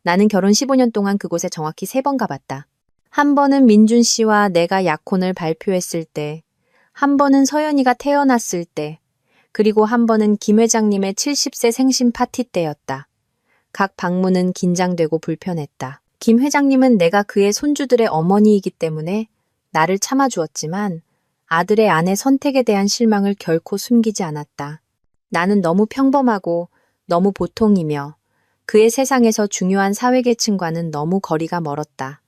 나는 결혼 15년 동안 그곳에 정확히 3번 가봤다. 한 번은 민준 씨와 내가 약혼을 발표했을 때, 한 번은 서연이가 태어났을 때, 그리고 한 번은 김 회장님의 70세 생신 파티 때였다. 각 방문은 긴장되고 불편했다. 김 회장님은 내가 그의 손주들의 어머니이기 때문에 나를 참아주었지만 아들의 아내 선택에 대한 실망을 결코 숨기지 않았다. 나는 너무 평범하고 너무 보통이며 그의 세상에서 중요한 사회계층과는 너무 거리가 멀었다.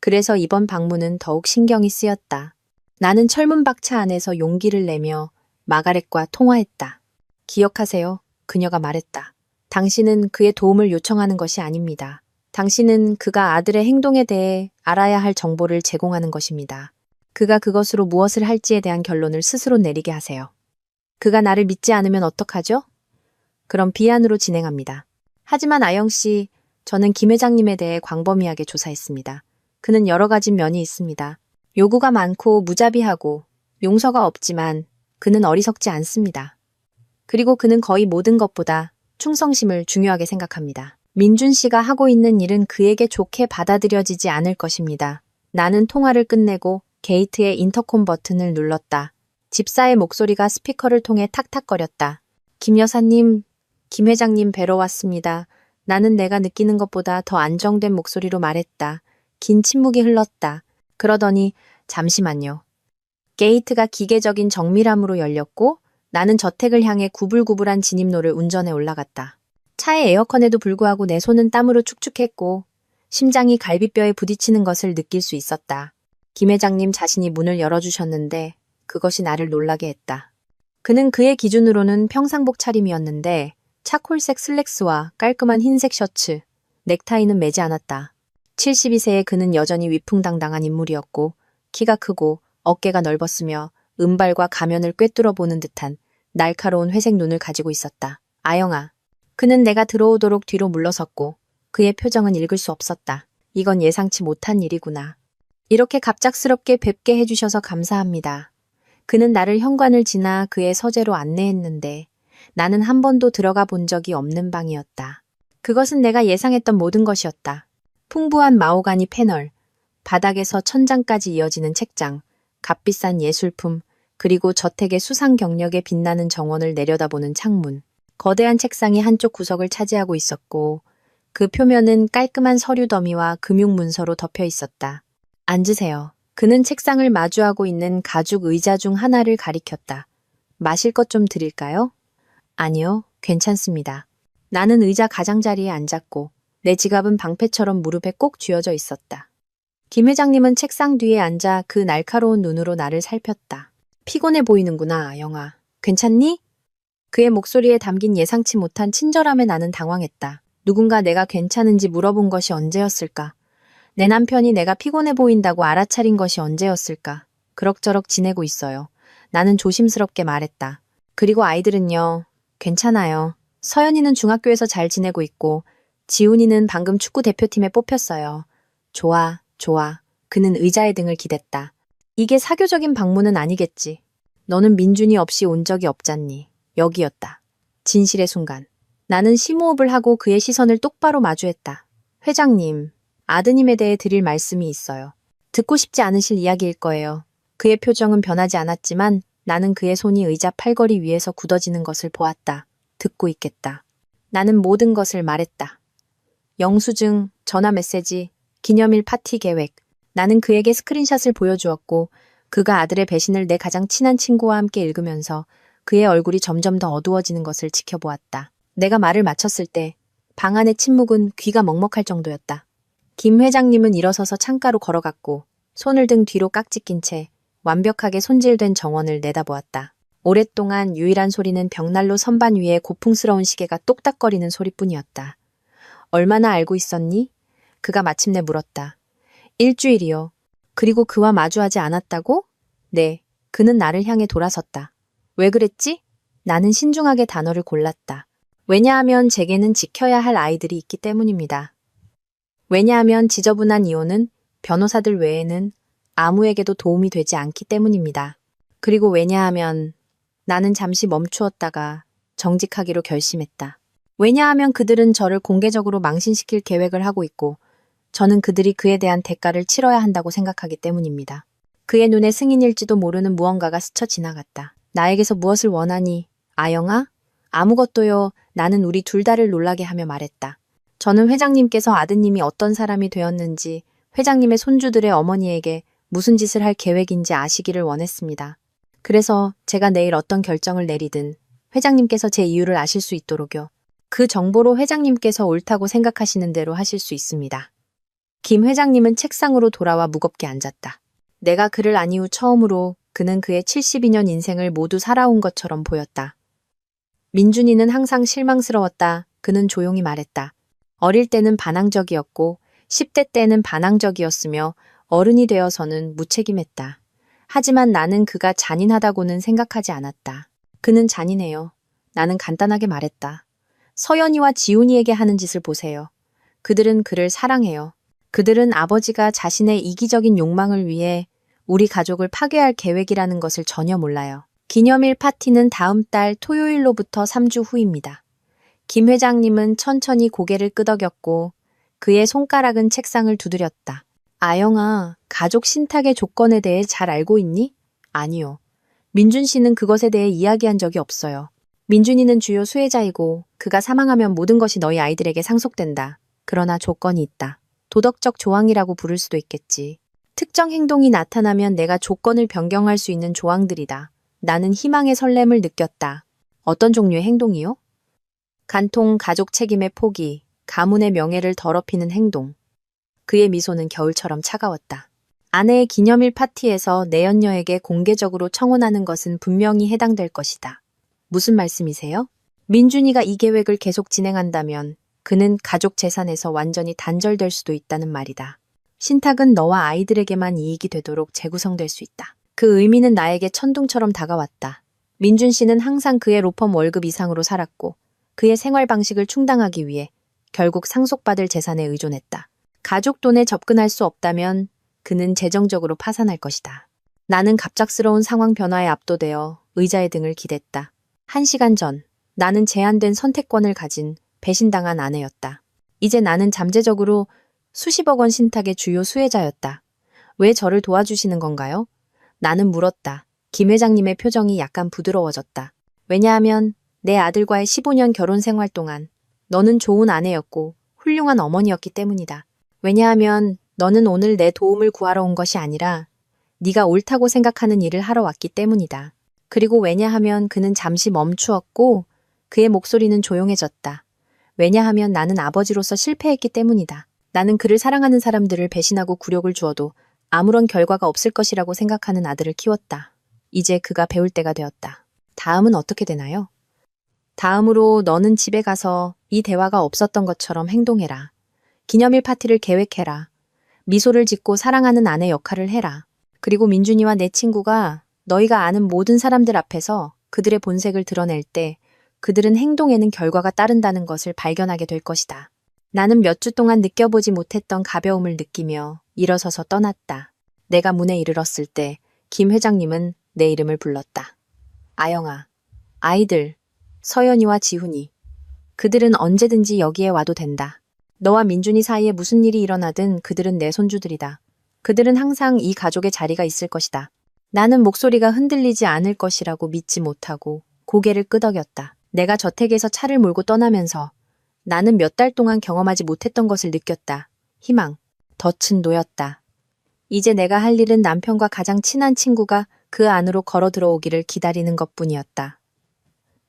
그래서 이번 방문은 더욱 신경이 쓰였다. 나는 철문박차 안에서 용기를 내며 마가렛과 통화했다. 기억하세요. 그녀가 말했다. 당신은 그의 도움을 요청하는 것이 아닙니다. 당신은 그가 아들의 행동에 대해 알아야 할 정보를 제공하는 것입니다. 그가 그것으로 무엇을 할지에 대한 결론을 스스로 내리게 하세요. 그가 나를 믿지 않으면 어떡하죠? 그럼 비안으로 진행합니다. 하지만 아영 씨, 저는 김 회장님에 대해 광범위하게 조사했습니다. 그는 여러 가지 면이 있습니다. 요구가 많고 무자비하고 용서가 없지만 그는 어리석지 않습니다. 그리고 그는 거의 모든 것보다 충성심을 중요하게 생각합니다. 민준 씨가 하고 있는 일은 그에게 좋게 받아들여지지 않을 것입니다. 나는 통화를 끝내고 게이트의 인터콤 버튼을 눌렀다. 집사의 목소리가 스피커를 통해 탁탁거렸다. 김 여사님, 김 회장님 뵈러 왔습니다. 나는 내가 느끼는 것보다 더 안정된 목소리로 말했다. 긴 침묵이 흘렀다. 그러더니 잠시만요. 게이트가 기계적인 정밀함으로 열렸고 나는 저택을 향해 구불구불한 진입로를 운전해 올라갔다. 차의 에어컨에도 불구하고 내 손은 땀으로 축축했고 심장이 갈비뼈에 부딪히는 것을 느낄 수 있었다. 김 회장님 자신이 문을 열어주셨는데 그것이 나를 놀라게 했다. 그는 그의 기준으로는 평상복 차림이었는데 차콜색 슬랙스와 깔끔한 흰색 셔츠, 넥타이는 매지 않았다. 72세의 그는 여전히 위풍당당한 인물이었고 키가 크고 어깨가 넓었으며 은발과 가면을 꿰뚫어 보는 듯한 날카로운 회색 눈을 가지고 있었다. 아영아. 그는 내가 들어오도록 뒤로 물러섰고 그의 표정은 읽을 수 없었다. 이건 예상치 못한 일이구나. 이렇게 갑작스럽게 뵙게 해주셔서 감사합니다. 그는 나를 현관을 지나 그의 서재로 안내했는데 나는 한 번도 들어가 본 적이 없는 방이었다. 그것은 내가 예상했던 모든 것이었다. 풍부한 마호가니 패널, 바닥에서 천장까지 이어지는 책장, 값비싼 예술품, 그리고 저택의 수상 경력에 빛나는 정원을 내려다보는 창문. 거대한 책상이 한쪽 구석을 차지하고 있었고 그 표면은 깔끔한 서류 더미와 금융 문서로 덮여 있었다. 앉으세요. 그는 책상을 마주하고 있는 가죽 의자 중 하나를 가리켰다. 마실 것 좀 드릴까요? 아니요, 괜찮습니다. 나는 의자 가장자리에 앉았고 내 지갑은 방패처럼 무릎에 꼭 쥐어져 있었다. 김 회장님은 책상 뒤에 앉아 그 날카로운 눈으로 나를 살폈다. 피곤해 보이는구나, 아영아. 괜찮니? 그의 목소리에 담긴 예상치 못한 친절함에 나는 당황했다. 누군가 내가 괜찮은지 물어본 것이 언제였을까? 내 남편이 내가 피곤해 보인다고 알아차린 것이 언제였을까? 그럭저럭 지내고 있어요. 나는 조심스럽게 말했다. 그리고 아이들은요? 괜찮아요. 서연이는 중학교에서 잘 지내고 있고 지훈이는 방금 축구 대표팀에 뽑혔어요. 좋아, 좋아. 그는 의자의 등을 기댔다. 이게 사교적인 방문은 아니겠지. 너는 민준이 없이 온 적이 없잖니. 여기였다. 진실의 순간. 나는 심호흡을 하고 그의 시선을 똑바로 마주했다. 회장님, 아드님에 대해 드릴 말씀이 있어요. 듣고 싶지 않으실 이야기일 거예요. 그의 표정은 변하지 않았지만 나는 그의 손이 의자 팔걸이 위에서 굳어지는 것을 보았다. 듣고 있겠다. 나는 모든 것을 말했다. 영수증, 전화 메시지, 기념일 파티 계획. 나는 그에게 스크린샷을 보여주었고 그가 아들의 배신을 내 가장 친한 친구와 함께 읽으면서 그의 얼굴이 점점 더 어두워지는 것을 지켜보았다. 내가 말을 마쳤을 때 방 안의 침묵은 귀가 먹먹할 정도였다. 김 회장님은 일어서서 창가로 걸어갔고 손을 등 뒤로 깍지 낀 채 완벽하게 손질된 정원을 내다보았다. 오랫동안 유일한 소리는 벽난로 선반 위에 고풍스러운 시계가 똑딱거리는 소리뿐이었다. 얼마나 알고 있었니? 그가 마침내 물었다. 일주일이요. 그리고 그와 마주하지 않았다고? 네. 그는 나를 향해 돌아섰다. 왜 그랬지? 나는 신중하게 단어를 골랐다. 왜냐하면 제게는 지켜야 할 아이들이 있기 때문입니다. 왜냐하면 지저분한 이혼은 변호사들 외에는 아무에게도 도움이 되지 않기 때문입니다. 그리고 왜냐하면 나는 잠시 멈추었다가 정직하기로 결심했다. 왜냐하면 그들은 저를 공개적으로 망신시킬 계획을 하고 있고 저는 그들이 그에 대한 대가를 치러야 한다고 생각하기 때문입니다. 그의 눈에 승인일지도 모르는 무언가가 스쳐 지나갔다. 나에게서 무엇을 원하니? 아영아? 아무것도요. 나는 우리 둘 다를 놀라게 하며 말했다. 저는 회장님께서 아드님이 어떤 사람이 되었는지 회장님의 손주들의 어머니에게 무슨 짓을 할 계획인지 아시기를 원했습니다. 그래서 제가 내일 어떤 결정을 내리든 회장님께서 제 이유를 아실 수 있도록요. 그 정보로 회장님께서 옳다고 생각하시는 대로 하실 수 있습니다. 김 회장님은 책상으로 돌아와 무겁게 앉았다. 내가 그를 안 이후 처음으로 그는 그의 72년 인생을 모두 살아온 것처럼 보였다. 민준이는 항상 실망스러웠다. 그는 조용히 말했다. 어릴 때는 반항적이었고 10대 때는 반항적이었으며 어른이 되어서는 무책임했다. 하지만 나는 그가 잔인하다고는 생각하지 않았다. 그는 잔인해요. 나는 간단하게 말했다. 서연이와 지훈이에게 하는 짓을 보세요. 그들은 그를 사랑해요. 그들은 아버지가 자신의 이기적인 욕망을 위해 우리 가족을 파괴할 계획이라는 것을 전혀 몰라요. 기념일 파티는 다음 달 토요일로부터 3주 후입니다. 김 회장님은 천천히 고개를 끄덕였고 그의 손가락은 책상을 두드렸다. 아영아, 가족 신탁의 조건에 대해 잘 알고 있니? 아니요. 민준 씨는 그것에 대해 이야기한 적이 없어요. 민준이는 주요 수혜자이고 그가 사망하면 모든 것이 너희 아이들에게 상속된다. 그러나 조건이 있다. 도덕적 조항이라고 부를 수도 있겠지. 특정 행동이 나타나면 내가 조건을 변경할 수 있는 조항들이다. 나는 희망의 설렘을 느꼈다. 어떤 종류의 행동이요? 간통, 가족 책임의 포기, 가문의 명예를 더럽히는 행동. 그의 미소는 겨울처럼 차가웠다. 아내의 기념일 파티에서 내연녀에게 공개적으로 청혼하는 것은 분명히 해당될 것이다. 무슨 말씀이세요? 민준이가 이 계획을 계속 진행한다면 그는 가족 재산에서 완전히 단절될 수도 있다는 말이다. 신탁은 너와 아이들에게만 이익이 되도록 재구성될 수 있다. 그 의미는 나에게 천둥처럼 다가왔다. 민준 씨는 항상 그의 로펌 월급 이상으로 살았고 그의 생활 방식을 충당하기 위해 결국 상속받을 재산에 의존했다. 가족 돈에 접근할 수 없다면 그는 재정적으로 파산할 것이다. 나는 갑작스러운 상황 변화에 압도되어 의자의 등을 기댔다. 1시간 전, 나는 제한된 선택권을 가진 배신당한 아내였다. 이제 나는 잠재적으로 수십억 원 신탁의 주요 수혜자였다. 왜 저를 도와주시는 건가요? 나는 물었다. 김 회장님의 표정이 약간 부드러워졌다. 왜냐하면 내 아들과의 15년 결혼 생활 동안 너는 좋은 아내였고 훌륭한 어머니였기 때문이다. 왜냐하면 너는 오늘 내 도움을 구하러 온 것이 아니라 네가 옳다고 생각하는 일을 하러 왔기 때문이다. 그리고 왜냐하면 그는 잠시 멈추었고 그의 목소리는 조용해졌다. 왜냐하면 나는 아버지로서 실패했기 때문이다. 나는 그를 사랑하는 사람들을 배신하고 굴욕을 주어도 아무런 결과가 없을 것이라고 생각하는 아들을 키웠다. 이제 그가 배울 때가 되었다. 다음은 어떻게 되나요? 다음으로 너는 집에 가서 이 대화가 없었던 것처럼 행동해라. 기념일 파티를 계획해라. 미소를 짓고 사랑하는 아내 역할을 해라. 그리고 민준이와 내 친구가 너희가 아는 모든 사람들 앞에서 그들의 본색을 드러낼 때 그들은 행동에는 결과가 따른다는 것을 발견하게 될 것이다. 나는 몇 주 동안 느껴보지 못했던 가벼움을 느끼며 일어서서 떠났다. 내가 문에 이르렀을 때 김 회장님은 내 이름을 불렀다. 아영아, 아이들, 서연이와 지훈이. 그들은 언제든지 여기에 와도 된다. 너와 민준이 사이에 무슨 일이 일어나든 그들은 내 손주들이다. 그들은 항상 이 가족의 자리가 있을 것이다. 나는 목소리가 흔들리지 않을 것이라고 믿지 못하고 고개를 끄덕였다. 내가 저택에서 차를 몰고 떠나면서 나는 몇 달 동안 경험하지 못했던 것을 느꼈다. 희망. 덫은 놓였다. 이제 내가 할 일은 남편과 가장 친한 친구가 그 안으로 걸어 들어오기를 기다리는 것뿐이었다.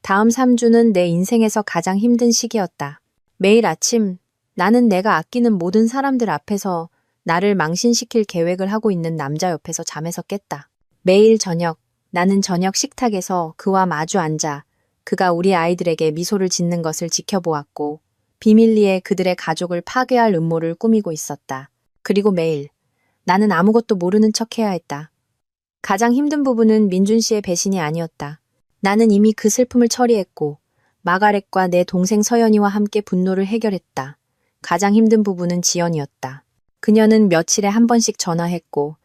다음 3주는 내 인생에서 가장 힘든 시기였다. 매일 아침 나는 내가 아끼는 모든 사람들 앞에서 나를 망신시킬 계획을 하고 있는 남자 옆에서 잠에서 깼다. 매일 저녁 나는 저녁 식탁에서 그와 마주 앉아 그가 우리 아이들에게 미소를 짓는 것을 지켜보았고 비밀리에 그들의 가족을 파괴할 음모를 꾸미고 있었다. 그리고 매일 나는 아무것도 모르는 척해야 했다. 가장 힘든 부분은 민준 씨의 배신이 아니었다. 나는 이미 그 슬픔을 처리했고 마가렛과 내 동생 서연이와 함께 분노를 해결했다. 가장 힘든 부분은 지연이었다. 그녀는 며칠에 한 번씩 전화했고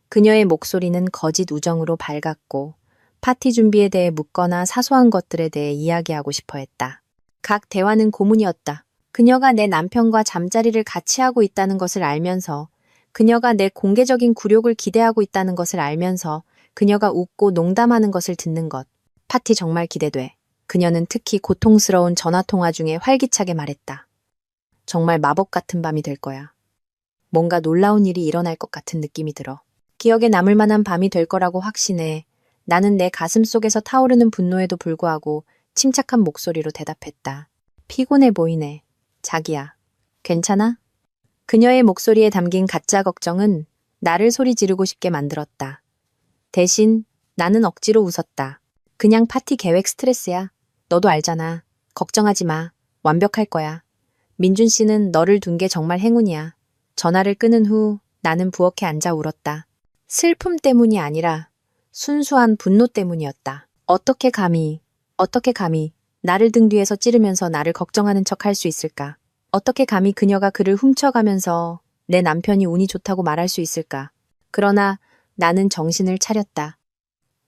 그녀의 목소리는 거짓 우정으로 밝았고 파티 준비에 대해 묻거나 사소한 것들에 대해 이야기하고 싶어 했다. 각 대화는 고문이었다. 그녀가 내 남편과 잠자리를 같이 하고 있다는 것을 알면서 그녀가 내 공개적인 굴욕을 기대하고 있다는 것을 알면서 그녀가 웃고 농담하는 것을 듣는 것. 파티 정말 기대돼. 그녀는 특히 고통스러운 전화통화 중에 활기차게 말했다. 정말 마법 같은 밤이 될 거야. 뭔가 놀라운 일이 일어날 것 같은 느낌이 들어. 기억에 남을 만한 밤이 될 거라고 확신해. 나는 내 가슴 속에서 타오르는 분노에도 불구하고 침착한 목소리로 대답했다. 피곤해 보이네. 자기야. 괜찮아? 그녀의 목소리에 담긴 가짜 걱정은 나를 소리 지르고 싶게 만들었다. 대신 나는 억지로 웃었다. 그냥 파티 계획 스트레스야. 너도 알잖아. 걱정하지 마. 완벽할 거야. 민준 씨는 너를 둔 게 정말 행운이야. 전화를 끊은 후 나는 부엌에 앉아 울었다. 슬픔 때문이 아니라 순수한 분노 때문이었다. 어떻게 감히 나를 등 뒤에서 찌르면서 나를 걱정하는 척 할 수 있을까? 어떻게 감히 그녀가 그를 훔쳐가면서 내 남편이 운이 좋다고 말할 수 있을까? 그러나 나는 정신을 차렸다.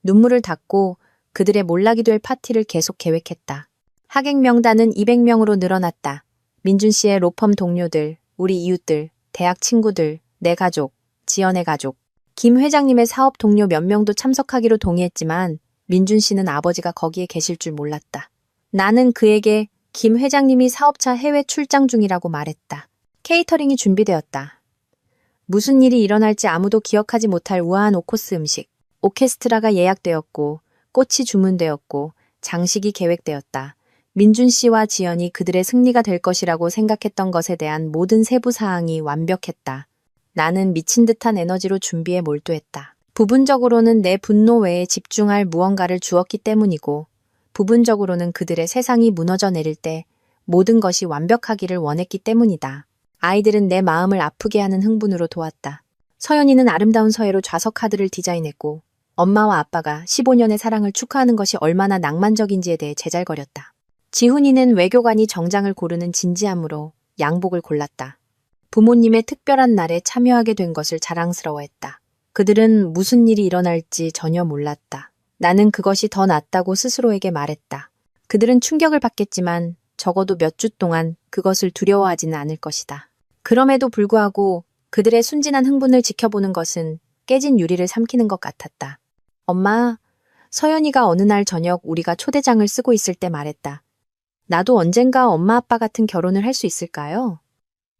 눈물을 닦고 그들의 몰락이 될 파티를 계속 계획했다. 하객 명단은 200명으로 늘어났다. 민준 씨의 로펌 동료들, 우리 이웃들, 대학 친구들, 내 가족, 지연의 가족, 김 회장님의 사업 동료 몇 명도 참석하기로 동의했지만 민준 씨는 아버지가 거기에 계실 줄 몰랐다. 나는 그에게 김 회장님이 사업차 해외 출장 중이라고 말했다. 케이터링이 준비되었다. 무슨 일이 일어날지 아무도 기억하지 못할 우아한 오코스 음식. 오케스트라가 예약되었고, 꽃이 주문되었고, 장식이 계획되었다. 민준 씨와 지연이 그들의 승리가 될 것이라고 생각했던 것에 대한 모든 세부 사항이 완벽했다. 나는 미친 듯한 에너지로 준비에 몰두했다. 부분적으로는 내 분노 외에 집중할 무언가를 주었기 때문이고, 부분적으로는 그들의 세상이 무너져 내릴 때 모든 것이 완벽하기를 원했기 때문이다. 아이들은 내 마음을 아프게 하는 흥분으로 도왔다. 서연이는 아름다운 서예로 좌석 카드를 디자인했고, 엄마와 아빠가 15년의 사랑을 축하하는 것이 얼마나 낭만적인지에 대해 제잘거렸다. 지훈이는 외교관이 정장을 고르는 진지함으로 양복을 골랐다. 부모님의 특별한 날에 참여하게 된 것을 자랑스러워했다. 그들은 무슨 일이 일어날지 전혀 몰랐다. 나는 그것이 더 낫다고 스스로에게 말했다. 그들은 충격을 받겠지만 적어도 몇 주 동안 그것을 두려워하지는 않을 것이다. 그럼에도 불구하고 그들의 순진한 흥분을 지켜보는 것은 깨진 유리를 삼키는 것 같았다. 엄마, 서연이가 어느 날 저녁 우리가 초대장을 쓰고 있을 때 말했다. 나도 언젠가 엄마 아빠 같은 결혼을 할 수 있을까요?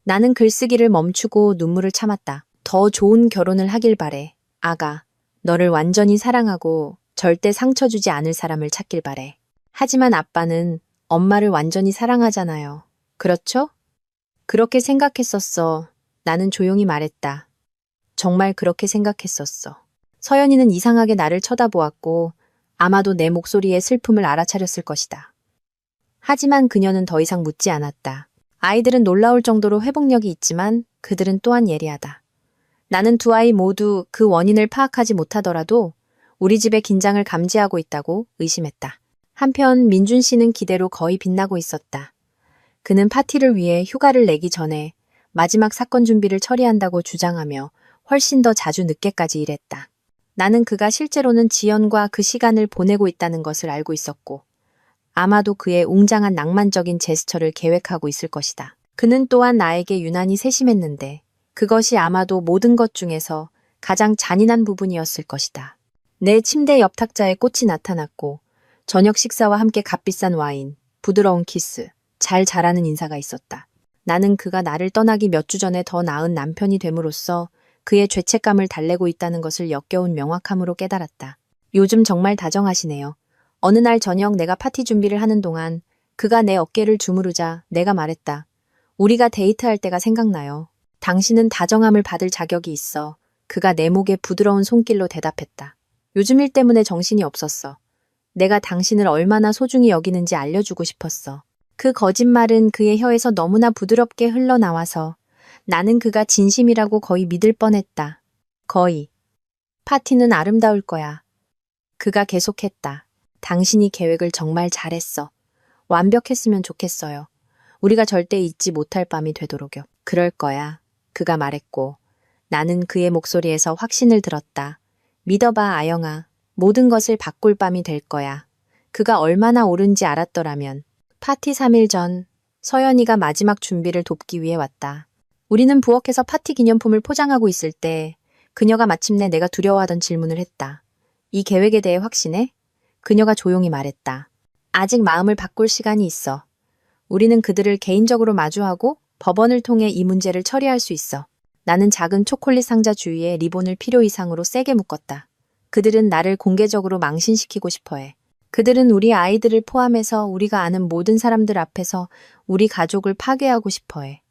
나는 글쓰기를 멈추고 눈물을 참았다. 더 좋은 결혼을 하길 바래. 아가, 너를 완전히 사랑하고 절대 상처 주지 않을 사람을 찾길 바래. 하지만 아빠는 엄마를 완전히 사랑하잖아요. 그렇죠? 그렇게 생각했었어. 나는 조용히 말했다. 정말 그렇게 생각했었어. 서연이는 이상하게 나를 쳐다보았고 아마도 내 목소리의 슬픔을 알아차렸을 것이다. 하지만 그녀는 더 이상 묻지 않았다. 아이들은 놀라울 정도로 회복력이 있지만 그들은 또한 예리하다. 나는 두 아이 모두 그 원인을 파악하지 못하더라도 우리 집의 긴장을 감지하고 있다고 의심했다. 한편 민준 씨는 기대로 거의 빛나고 있었다. 그는 파티를 위해 휴가를 내기 전에 마지막 사건 준비를 처리한다고 주장하며 훨씬 더 자주 늦게까지 일했다. 나는 그가 실제로는 지연과 그 시간을 보내고 있다는 것을 알고 있었고 아마도 그의 웅장한 낭만적인 제스처를 계획하고 있을 것이다. 그는 또한 나에게 유난히 세심했는데 그것이 아마도 모든 것 중에서 가장 잔인한 부분이었을 것이다. 내 침대 옆 탁자에 꽃이 나타났고 저녁 식사와 함께 값비싼 와인, 부드러운 키스, 잘 자라는 인사가 있었다. 나는 그가 나를 떠나기 몇 주 전에 더 나은 남편이 됨으로써 그의 죄책감을 달래고 있다는 것을 역겨운 명확함으로 깨달았다. 요즘 정말 다정하시네요. 어느 날 저녁 내가 파티 준비를 하는 동안 그가 내 어깨를 주무르자 내가 말했다. 우리가 데이트할 때가 생각나요. 당신은 다정함을 받을 자격이 있어. 그가 내 목에 부드러운 손길로 대답했다. 요즘 일 때문에 정신이 없었어. 내가 당신을 얼마나 소중히 여기는지 알려주고 싶었어. 그 거짓말은 그의 혀에서 너무나 부드럽게 흘러나와서 나는 그가 진심이라고 거의 믿을 뻔했다. 거의. 파티는 아름다울 거야. 그가 계속했다. 당신이 계획을 정말 잘했어. 완벽했으면 좋겠어요. 우리가 절대 잊지 못할 밤이 되도록요. 그럴 거야. 그가 말했고 나는 그의 목소리에서 확신을 들었다. 믿어봐, 아영아. 모든 것을 바꿀 밤이 될 거야. 그가 얼마나 옳은지 알았더라면. 파티 3일 전 서연이가 마지막 준비를 돕기 위해 왔다. 우리는 부엌에서 파티 기념품을 포장하고 있을 때 그녀가 마침내 내가 두려워하던 질문을 했다. 이 계획에 대해 확신해? 그녀가 조용히 말했다. 아직 마음을 바꿀 시간이 있어. 우리는 그들을 개인적으로 마주하고 법원을 통해 이 문제를 처리할 수 있어. 나는 작은 초콜릿 상자 주위에 리본을 필요 이상으로 세게 묶었다. 그들은 나를 공개적으로 망신시키고 싶어해. 그들은 우리 아이들을 포함해서 우리가 아는 모든 사람들 앞에서 우리 가족을 파괴하고 싶어해.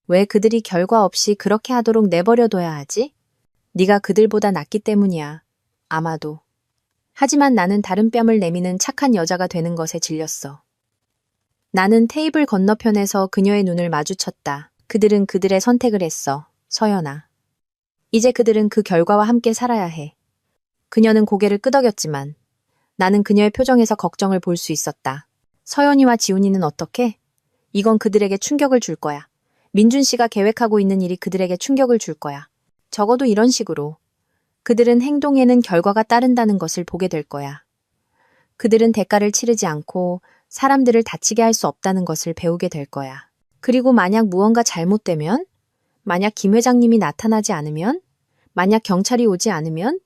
왜 그들이 결과 없이 그렇게 하도록 내버려둬야 하지? 네가 그들보다 낫기 때문이야. 아마도. 하지만 나는 다른 뺨을 내미는 착한 여자가 되는 것에 질렸어. 나는 테이블 건너편에서 그녀의 눈을 마주쳤다. 그들은 그들의 선택을 했어. 서연아. 이제 그들은 그 결과와 함께 살아야 해. 그녀는 고개를 끄덕였지만 나는 그녀의 표정에서 걱정을 볼 수 있었다. 서연이와 지훈이는 어떻게? 이건 그들에게 충격을 줄 거야. 민준 씨가 계획하고 있는 일이 그들에게 충격을 줄 거야. 적어도 이런 식으로. 그들은 행동에는 결과가 따른다는 것을 보게 될 거야. 그들은 대가를 치르지 않고 사람들을 다치게 할 수 없다는 것을 배우게 될 거야. 그리고 만약 무언가 잘못되면? 만약 김 회장님이 나타나지 않으면? 만약 경찰이 오지 않으면?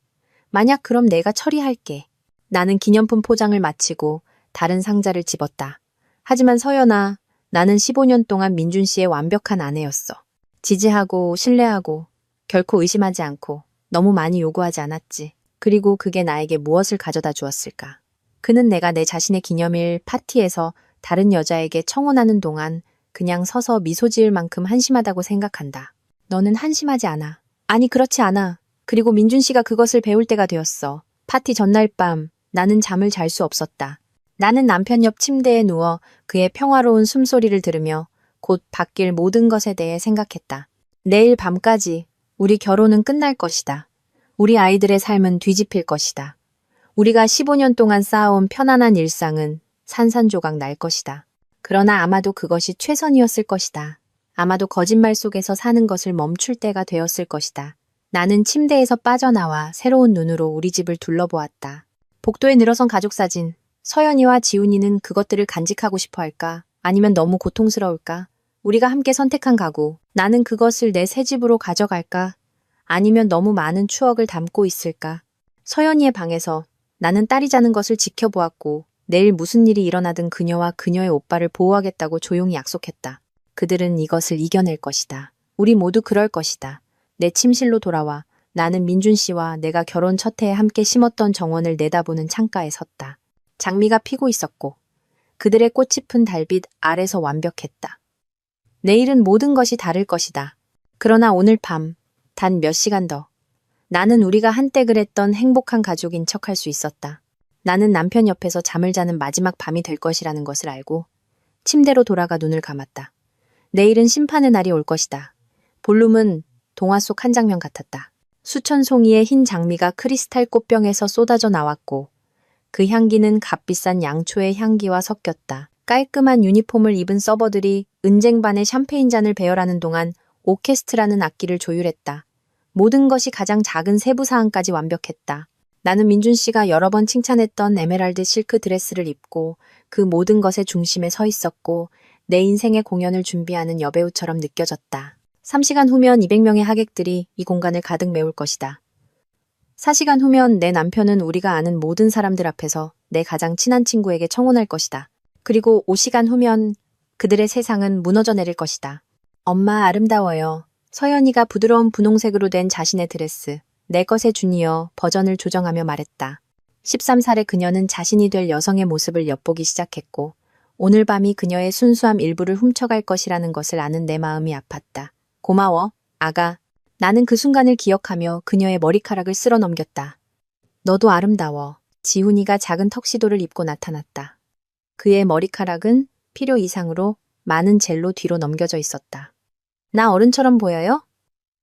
만약 그럼 내가 처리할게. 나는 기념품 포장을 마치고 다른 상자를 집었다. 하지만 서연아, 나는 15년 동안 민준 씨의 완벽한 아내였어. 지지하고 신뢰하고 결코 의심하지 않고 너무 많이 요구하지 않았지. 그리고 그게 나에게 무엇을 가져다 주었을까? 그는 내가 내 자신의 기념일 파티에서 다른 여자에게 청혼하는 동안 그냥 서서 미소 지을 만큼 한심하다고 생각한다. 너는 한심하지 않아. 아니, 그렇지 않아. 그리고 민준 씨가 그것을 배울 때가 되었어. 파티 전날 밤 나는 잠을 잘 수 없었다. 나는 남편 옆 침대에 누워 그의 평화로운 숨소리를 들으며 곧 바뀔 모든 것에 대해 생각했다. 내일 밤까지 우리 결혼은 끝날 것이다. 우리 아이들의 삶은 뒤집힐 것이다. 우리가 15년 동안 쌓아온 편안한 일상은 산산조각 날 것이다. 그러나 아마도 그것이 최선이었을 것이다. 아마도 거짓말 속에서 사는 것을 멈출 때가 되었을 것이다. 나는 침대에서 빠져나와 새로운 눈으로 우리 집을 둘러보았다. 복도에 늘어선 가족 사진. 서연이와 지훈이는 그것들을 간직하고 싶어 할까? 아니면 너무 고통스러울까? 우리가 함께 선택한 가구. 나는 그것을 내 새 집으로 가져갈까? 아니면 너무 많은 추억을 담고 있을까? 서연이의 방에서 나는 딸이 자는 것을 지켜보았고 내일 무슨 일이 일어나든 그녀와 그녀의 오빠를 보호하겠다고 조용히 약속했다. 그들은 이것을 이겨낼 것이다. 우리 모두 그럴 것이다. 내 침실로 돌아와 나는 민준 씨와 내가 결혼 첫 해에 함께 심었던 정원을 내다보는 창가에 섰다. 장미가 피고 있었고 그들의 꽃이 핀 달빛 아래서 완벽했다. 내일은 모든 것이 다를 것이다. 그러나 오늘 밤 단 몇 시간 더 나는 우리가 한때 그랬던 행복한 가족인 척할 수 있었다. 나는 남편 옆에서 잠을 자는 마지막 밤이 될 것이라는 것을 알고 침대로 돌아가 눈을 감았다. 내일은 심판의 날이 올 것이다. 볼룸은 동화 속 한 장면 같았다. 수천 송이의 흰 장미가 크리스탈 꽃병에서 쏟아져 나왔고 그 향기는 값비싼 양초의 향기와 섞였다. 깔끔한 유니폼을 입은 서버들이 은쟁반의 샴페인 잔을 배열하는 동안 오케스트라는 악기를 조율했다. 모든 것이 가장 작은 세부 사항까지 완벽했다. 나는 민준 씨가 여러 번 칭찬했던 에메랄드 실크 드레스를 입고 그 모든 것의 중심에 서 있었고 내 인생의 공연을 준비하는 여배우처럼 느껴졌다. 3시간 후면 200명의 하객들이 이 공간을 가득 메울 것이다. 4시간 후면 내 남편은 우리가 아는 모든 사람들 앞에서 내 가장 친한 친구에게 청혼할 것이다. 그리고 5시간 후면 그들의 세상은 무너져 내릴 것이다. 엄마 아름다워요. 서연이가 부드러운 분홍색으로 된 자신의 드레스, 내 것의 주니어 버전을 조정하며 말했다. 13살의 그녀는 자신이 될 여성의 모습을 엿보기 시작했고 오늘 밤이 그녀의 순수함 일부를 훔쳐갈 것이라는 것을 아는 내 마음이 아팠다. 고마워, 아가. 나는 그 순간을 기억하며 그녀의 머리카락을 쓸어 넘겼다. 너도 아름다워. 지훈이가 작은 턱시도를 입고 나타났다. 그의 머리카락은 필요 이상으로 많은 젤로 뒤로 넘겨져 있었다. 나 어른처럼 보여요?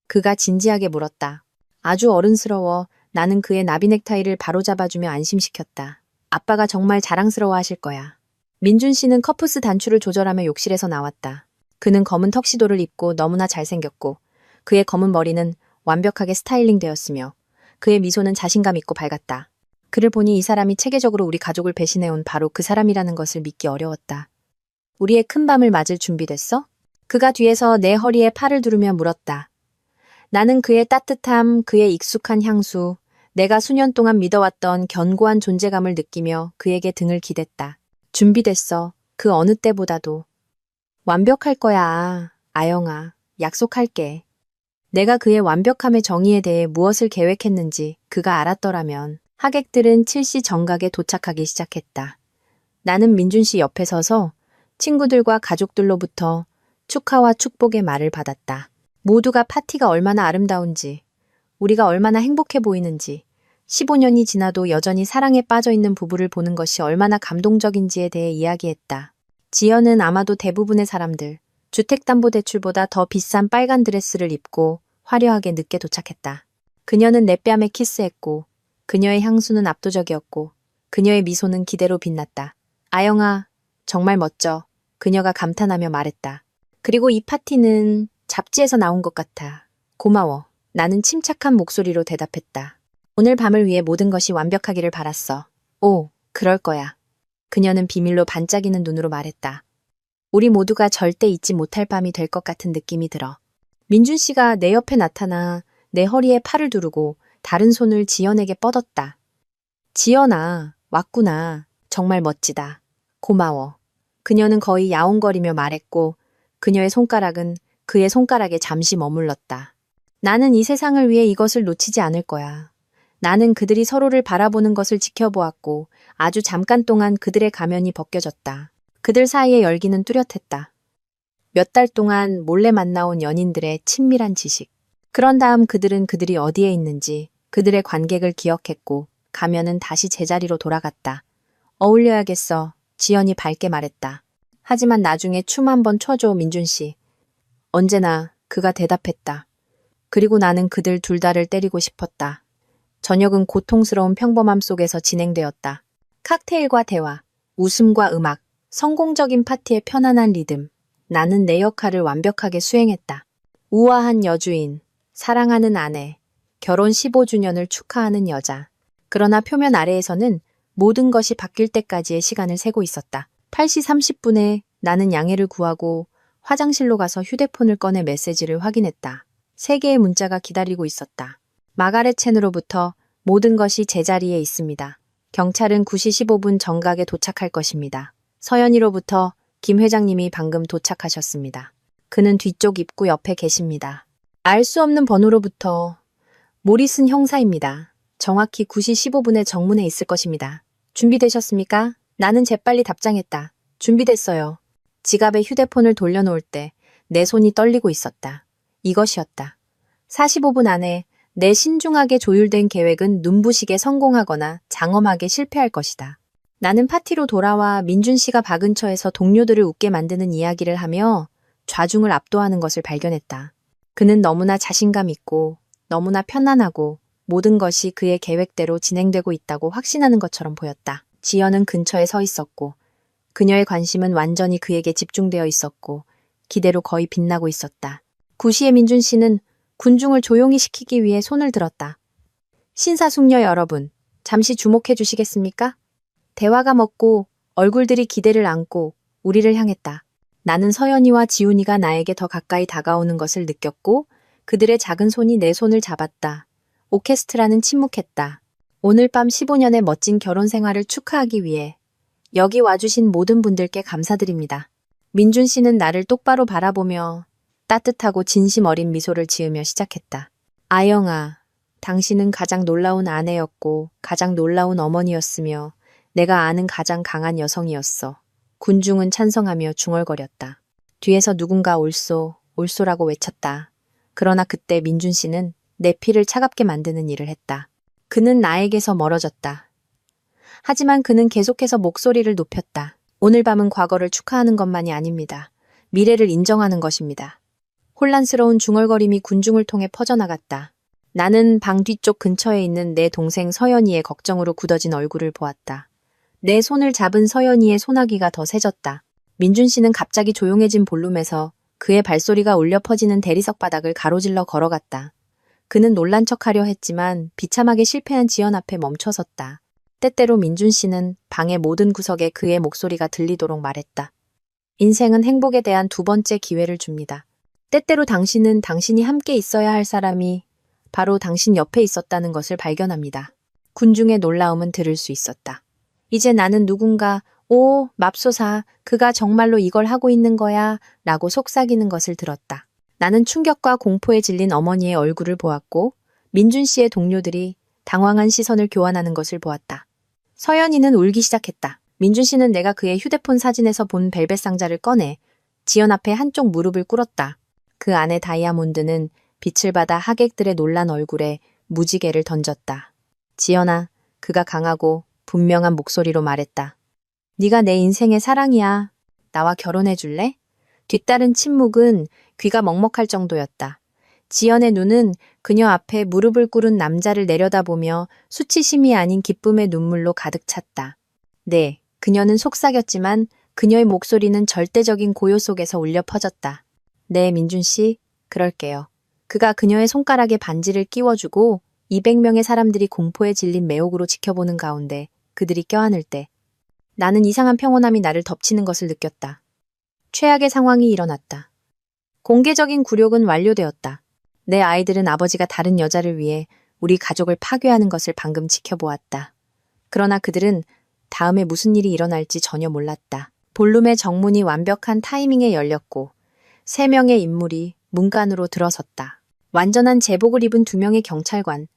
그가 진지하게 물었다. 아주 어른스러워. 나는 그의 나비 넥타이를 바로잡아주며 안심시켰다. 아빠가 정말 자랑스러워 하실 거야. 민준 씨는 커프스 단추를 조절하며 욕실에서 나왔다. 그는 검은 턱시도를 입고 너무나 잘생겼고 그의 검은 머리는 완벽하게 스타일링 되었으며 그의 미소는 자신감 있고 밝았다. 그를 보니 이 사람이 체계적으로 우리 가족을 배신해온 바로 그 사람이라는 것을 믿기 어려웠다. 우리의 큰 밤을 맞을 준비됐어? 그가 뒤에서 내 허리에 팔을 두르며 물었다. 나는 그의 따뜻함, 그의 익숙한 향수, 내가 수년 동안 믿어왔던 견고한 존재감을 느끼며 그에게 등을 기댔다. 준비됐어. 그 어느 때보다도. 완벽할 거야, 아영아. 약속할게. 내가 그의 완벽함의 정의에 대해 무엇을 계획했는지 그가 알았더라면 하객들은 7시 정각에 도착하기 시작했다. 나는 민준 씨 옆에 서서 친구들과 가족들로부터 축하와 축복의 말을 받았다. 모두가 파티가 얼마나 아름다운지, 우리가 얼마나 행복해 보이는지, 15년이 지나도 여전히 사랑에 빠져 있는 부부를 보는 것이 얼마나 감동적인지에 대해 이야기했다. 지연은 아마도 대부분의 사람들, 주택담보대출보다 더 비싼 빨간 드레스를 입고 화려하게 늦게 도착했다. 그녀는 내 뺨에 키스했고 그녀의 향수는 압도적이었고 그녀의 미소는 기대로 빛났다. 아영아, 정말 멋져. 그녀가 감탄하며 말했다. 그리고 이 파티는 잡지에서 나온 것 같아. 고마워. 나는 침착한 목소리로 대답했다. 오늘 밤을 위해 모든 것이 완벽하기를 바랐어. 오, 그럴 거야. 그녀는 비밀로 반짝이는 눈으로 말했다. 우리 모두가 절대 잊지 못할 밤이 될 것 같은 느낌이 들어. 민준 씨가 내 옆에 나타나 내 허리에 팔을 두르고 다른 손을 지연에게 뻗었다. 지연아, 왔구나. 정말 멋지다. 고마워. 그녀는 거의 야옹거리며 말했고 그녀의 손가락은 그의 손가락에 잠시 머물렀다. 나는 이 세상을 위해 이것을 놓치지 않을 거야. 나는 그들이 서로를 바라보는 것을 지켜보았고 아주 잠깐 동안 그들의 가면이 벗겨졌다. 그들 사이의 열기는 뚜렷했다. 몇 달 동안 몰래 만나온 연인들의 친밀한 지식. 그런 다음 그들은 그들이 어디에 있는지 그들의 관객을 기억했고 가면은 다시 제자리로 돌아갔다. 어울려야겠어. 지연이 밝게 말했다. 하지만 나중에 춤 한번 춰줘, 민준 씨. 언제나 그가 대답했다. 그리고 나는 그들 둘 다를 때리고 싶었다. 저녁은 고통스러운 평범함 속에서 진행되었다. 칵테일과 대화, 웃음과 음악, 성공적인 파티의 편안한 리듬. 나는 내 역할을 완벽하게 수행했다. 우아한 여주인, 사랑하는 아내, 결혼 15주년을 축하하는 여자. 그러나 표면 아래에서는 모든 것이 바뀔 때까지의 시간을 세고 있었다. 8시 30분에 나는 양해를 구하고 화장실로 가서 휴대폰을 꺼내 메시지를 확인했다. 3개의 문자가 기다리고 있었다. 마가렛 첸으로부터 모든 것이 제자리에 있습니다. 경찰은 9시 15분 정각에 도착할 것입니다. 서연이로부터 김 회장님이 방금 도착하셨습니다. 그는 뒤쪽 입구 옆에 계십니다. 알 수 없는 번호로부터 모리슨 형사입니다. 정확히 9시 15분에 정문에 있을 것입니다. 준비되셨습니까? 나는 재빨리 답장했다. 준비됐어요. 지갑에 휴대폰을 돌려놓을 때 내 손이 떨리고 있었다. 이것이었다. 45분 안에 내 신중하게 조율된 계획은 눈부시게 성공하거나 장엄하게 실패할 것이다. 나는 파티로 돌아와 민준 씨가 바 근처에서 동료들을 웃게 만드는 이야기를 하며 좌중을 압도하는 것을 발견했다. 그는 너무나 자신감 있고 너무나 편안하고 모든 것이 그의 계획대로 진행되고 있다고 확신하는 것처럼 보였다. 지연은 근처에 서 있었고 그녀의 관심은 완전히 그에게 집중되어 있었고 기대로 거의 빛나고 있었다. 9시에 민준 씨는 군중을 조용히 시키기 위해 손을 들었다. 신사숙녀 여러분, 잠시 주목해 주시겠습니까? 대화가 멎고 얼굴들이 기대를 안고 우리를 향했다. 나는 서연이와 지훈이가 나에게 더 가까이 다가오는 것을 느꼈고 그들의 작은 손이 내 손을 잡았다. 오케스트라는 침묵했다. 오늘 밤 15년의 멋진 결혼 생활을 축하하기 위해 여기 와주신 모든 분들께 감사드립니다. 민준 씨는 나를 똑바로 바라보며 따뜻하고 진심 어린 미소를 지으며 시작했다. 아영아, 당신은 가장 놀라운 아내였고 가장 놀라운 어머니였으며 내가 아는 가장 강한 여성이었어. 군중은 찬성하며 중얼거렸다. 뒤에서 누군가 올소, 올소라고 외쳤다. 그러나 그때 민준 씨는 내 피를 차갑게 만드는 일을 했다. 그는 나에게서 멀어졌다. 하지만 그는 계속해서 목소리를 높였다. 오늘 밤은 과거를 축하하는 것만이 아닙니다. 미래를 인정하는 것입니다. 혼란스러운 중얼거림이 군중을 통해 퍼져나갔다. 나는 방 뒤쪽 근처에 있는 내 동생 서연이의 걱정으로 굳어진 얼굴을 보았다. 내 손을 잡은 서연이의 소나기가 더 세졌다. 민준 씨는 갑자기 조용해진 볼룸에서 그의 발소리가 울려 퍼지는 대리석 바닥을 가로질러 걸어갔다. 그는 놀란 척하려 했지만 비참하게 실패한 지연 앞에 멈춰섰다. 때때로 민준 씨는 방의 모든 구석에 그의 목소리가 들리도록 말했다. 인생은 행복에 대한 두 번째 기회를 줍니다. 때때로 당신은 당신이 함께 있어야 할 사람이 바로 당신 옆에 있었다는 것을 발견합니다. 군중의 놀라움은 들을 수 있었다. 이제 나는 누군가, 오, 맙소사, 그가 정말로 이걸 하고 있는 거야, 라고 속삭이는 것을 들었다. 나는 충격과 공포에 질린 어머니의 얼굴을 보았고, 민준 씨의 동료들이 당황한 시선을 교환하는 것을 보았다. 서연이는 울기 시작했다. 민준 씨는 내가 그의 휴대폰 사진에서 본 벨벳 상자를 꺼내 지연 앞에 한쪽 무릎을 꿇었다. 그 안에 다이아몬드는 빛을 받아 하객들의 놀란 얼굴에 무지개를 던졌다. 지연아, 그가 강하고 분명한 목소리로 말했다. 네가 내 인생의 사랑이야. 나와 결혼해 줄래? 뒤따른 침묵은 귀가 먹먹할 정도였다. 지연의 눈은 그녀 앞에 무릎을 꿇은 남자를 내려다보며 수치심이 아닌 기쁨의 눈물로 가득 찼다. 네, 그녀는 속삭였지만 그녀의 목소리는 절대적인 고요 속에서 울려 퍼졌다. 네, 민준 씨, 그럴게요. 그가 그녀의 손가락에 반지를 끼워주고 200명의 사람들이 공포에 질린 매혹으로 지켜보는 가운데 그들이 껴안을 때 나는 이상한 평온함이 나를 덮치는 것을 느꼈다. 최악의 상황이 일어났다. 공개적인 굴욕은 완료되었다. 내 아이들은 아버지가 다른 여자를 위해 우리 가족을 파괴하는 것을 방금 지켜보았다. 그러나 그들은 다음에 무슨 일이 일어날지 전혀 몰랐다. 볼룸의 정문이 완벽한 타이밍에 열렸고 3명의 인물이 문간으로 들어섰다. 완전한 제복을 입은 2명의 경찰관.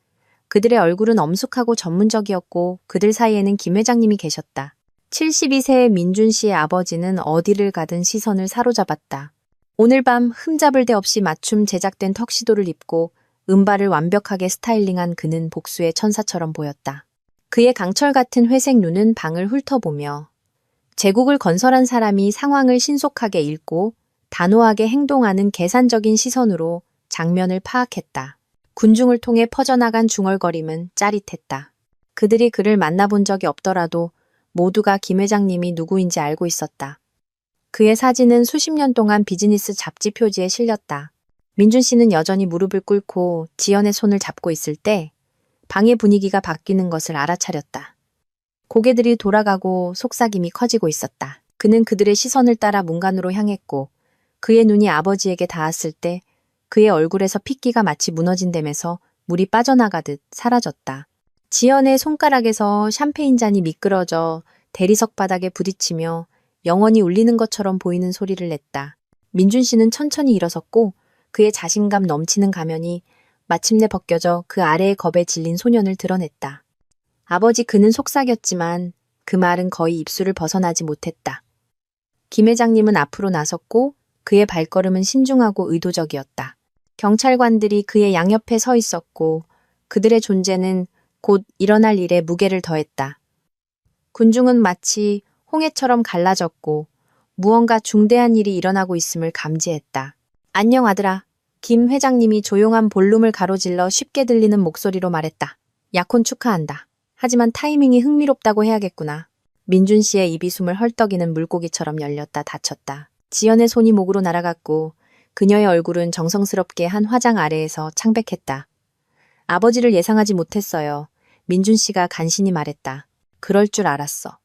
그들의 얼굴은 엄숙하고 전문적이었고 그들 사이에는 김 회장님이 계셨다. 72세의 민준 씨의 아버지는 어디를 가든 시선을 사로잡았다. 오늘 밤 흠잡을 데 없이 맞춤 제작된 턱시도를 입고 은발을 완벽하게 스타일링한 그는 복수의 천사처럼 보였다. 그의 강철 같은 회색 눈은 방을 훑어보며 제국을 건설한 사람이 상황을 신속하게 읽고 단호하게 행동하는 계산적인 시선으로 장면을 파악했다. 군중을 통해 퍼져나간 중얼거림은 짜릿했다. 그들이 그를 만나본 적이 없더라도 모두가 김 회장님이 누구인지 알고 있었다. 그의 사진은 수십 년 동안 비즈니스 잡지 표지에 실렸다. 민준 씨는 여전히 무릎을 꿇고 지연의 손을 잡고 있을 때 방의 분위기가 바뀌는 것을 알아차렸다. 고개들이 돌아가고 속삭임이 커지고 있었다. 그는 그들의 시선을 따라 문간으로 향했고 그의 눈이 아버지에게 닿았을 때 그의 얼굴에서 핏기가 마치 무너진다면서 물이 빠져나가듯 사라졌다. 지연의 손가락에서 샴페인 잔이 미끄러져 대리석 바닥에 부딪히며 영원히 울리는 것처럼 보이는 소리를 냈다. 민준 씨는 천천히 일어섰고 그의 자신감 넘치는 가면이 마침내 벗겨져 그 아래의 겁에 질린 소년을 드러냈다. 아버지, 그는 속삭였지만 그 말은 거의 입술을 벗어나지 못했다. 김 회장님은 앞으로 나섰고 그의 발걸음은 신중하고 의도적이었다. 경찰관들이 그의 양옆에 서 있었고 그들의 존재는 곧 일어날 일에 무게를 더했다. 군중은 마치 홍해처럼 갈라졌고 무언가 중대한 일이 일어나고 있음을 감지했다. 안녕 아들아. 김 회장님이 조용한 볼륨을 가로질러 쉽게 들리는 목소리로 말했다. 약혼 축하한다. 하지만 타이밍이 흥미롭다고 해야겠구나. 민준 씨의 입이 숨을 헐떡이는 물고기처럼 열렸다 닫혔다. 지연의 손이 목으로 날아갔고 그녀의 얼굴은 정성스럽게 한 화장 아래에서 창백했다. 아버지를 예상하지 못했어요. 민준 씨가 간신히 말했다. 그럴 줄 알았어.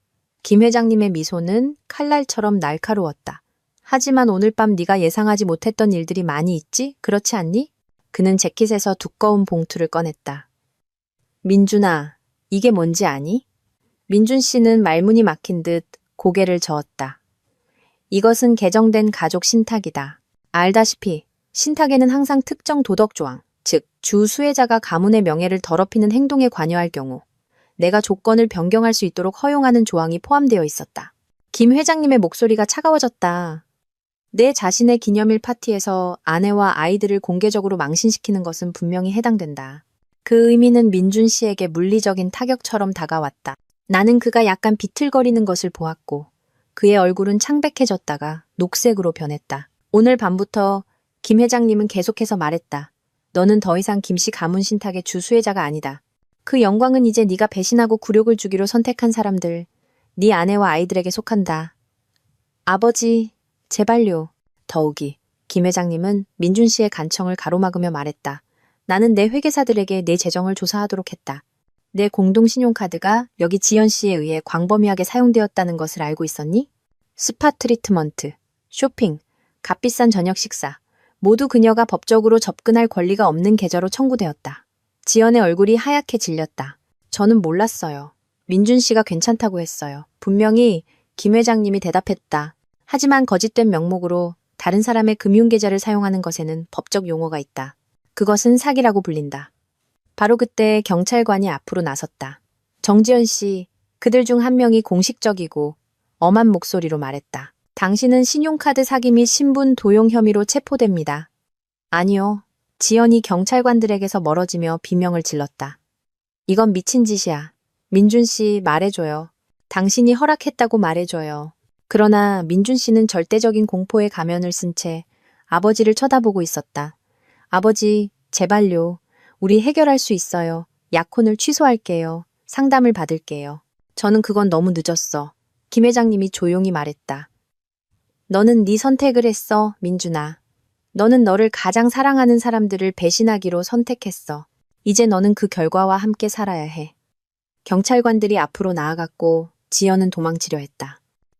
김 회장님의 미소는 칼날처럼 날카로웠다. 하지만 오늘 밤 네가 예상하지 못했던 일들이 많이 있지? 그렇지 않니? 그는 재킷에서 두꺼운 봉투를 꺼냈다. 민준아, 이게 뭔지 아니? 민준 씨는 말문이 막힌 듯 고개를 저었다. 이것은 개정된 가족 신탁이다. 알다시피 신탁에는 항상 특정 도덕 조항, 즉 주 수혜자가 가문의 명예를 더럽히는 행동에 관여할 경우 내가 조건을 변경할 수 있도록 허용하는 조항이 포함되어 있었다. 김 회장님의 목소리가 차가워졌다. 내 자신의 기념일 파티에서 아내와 아이들을 공개적으로 망신시키는 것은 분명히 해당된다. 그 의미는 민준 씨에게 물리적인 타격처럼 다가왔다. 나는 그가 약간 비틀거리는 것을 보았고 그의 얼굴은 창백해졌다가 녹색으로 변했다. 오늘 밤부터 김 회장님은 계속해서 말했다. 너는 더 이상 김씨 가문 신탁의 주수혜자가 아니다. 그 영광은 이제 네가 배신하고 굴욕을 주기로 선택한 사람들, 네 아내와 아이들에게 속한다. 아버지, 제발요. 더욱이 김 회장님은 민준 씨의 간청을 가로막으며 말했다. 나는 내 회계사들에게 내 재정을 조사하도록 했다. 내 공동신용카드가 여기 지연 씨에 의해 광범위하게 사용되었다는 것을 알고 있었니? 스파 트리트먼트, 쇼핑, 값비싼 저녁 식사, 모두 그녀가 법적으로 접근할 권리가 없는 계좌로 청구되었다. 지연의 얼굴이 하얗게 질렸다. 저는 몰랐어요. 민준 씨가 괜찮다고 했어요. 분명히 김 회장님이 대답했다. 하지만 거짓된 명목으로 다른 사람의 금융계좌를 사용하는 것에는 법적 용어가 있다. 그것은 사기라고 불린다. 바로 그때 경찰관이 앞으로 나섰다. 정지연 씨, 그들 중 한 명이 공식적이고 엄한 목소리로 말했다. 당신은 신용카드 사기 및 신분 도용 혐의로 체포됩니다. 아니요. 지연이 경찰관들에게서 멀어지며 비명을 질렀다. 이건 미친 짓이야. 민준 씨 말해줘요. 당신이 허락했다고 말해줘요. 그러나 민준 씨는 절대적인 공포의 가면을 쓴 채 아버지를 쳐다보고 있었다. 아버지, 제발요. 우리 해결할 수 있어요. 약혼을 취소할게요. 상담을 받을게요. 저는 그건 너무 늦었어. 김 회장님이 조용히 말했다. 너는 네 선택을 했어, 민준아. 너는 너를 가장 사랑하는 사람들을 배신하기로 선택했어. 이제 너는 그 결과와 함께 살아야 해. 경찰관들이 앞으로 나아갔고 지연은 도망치려 했다.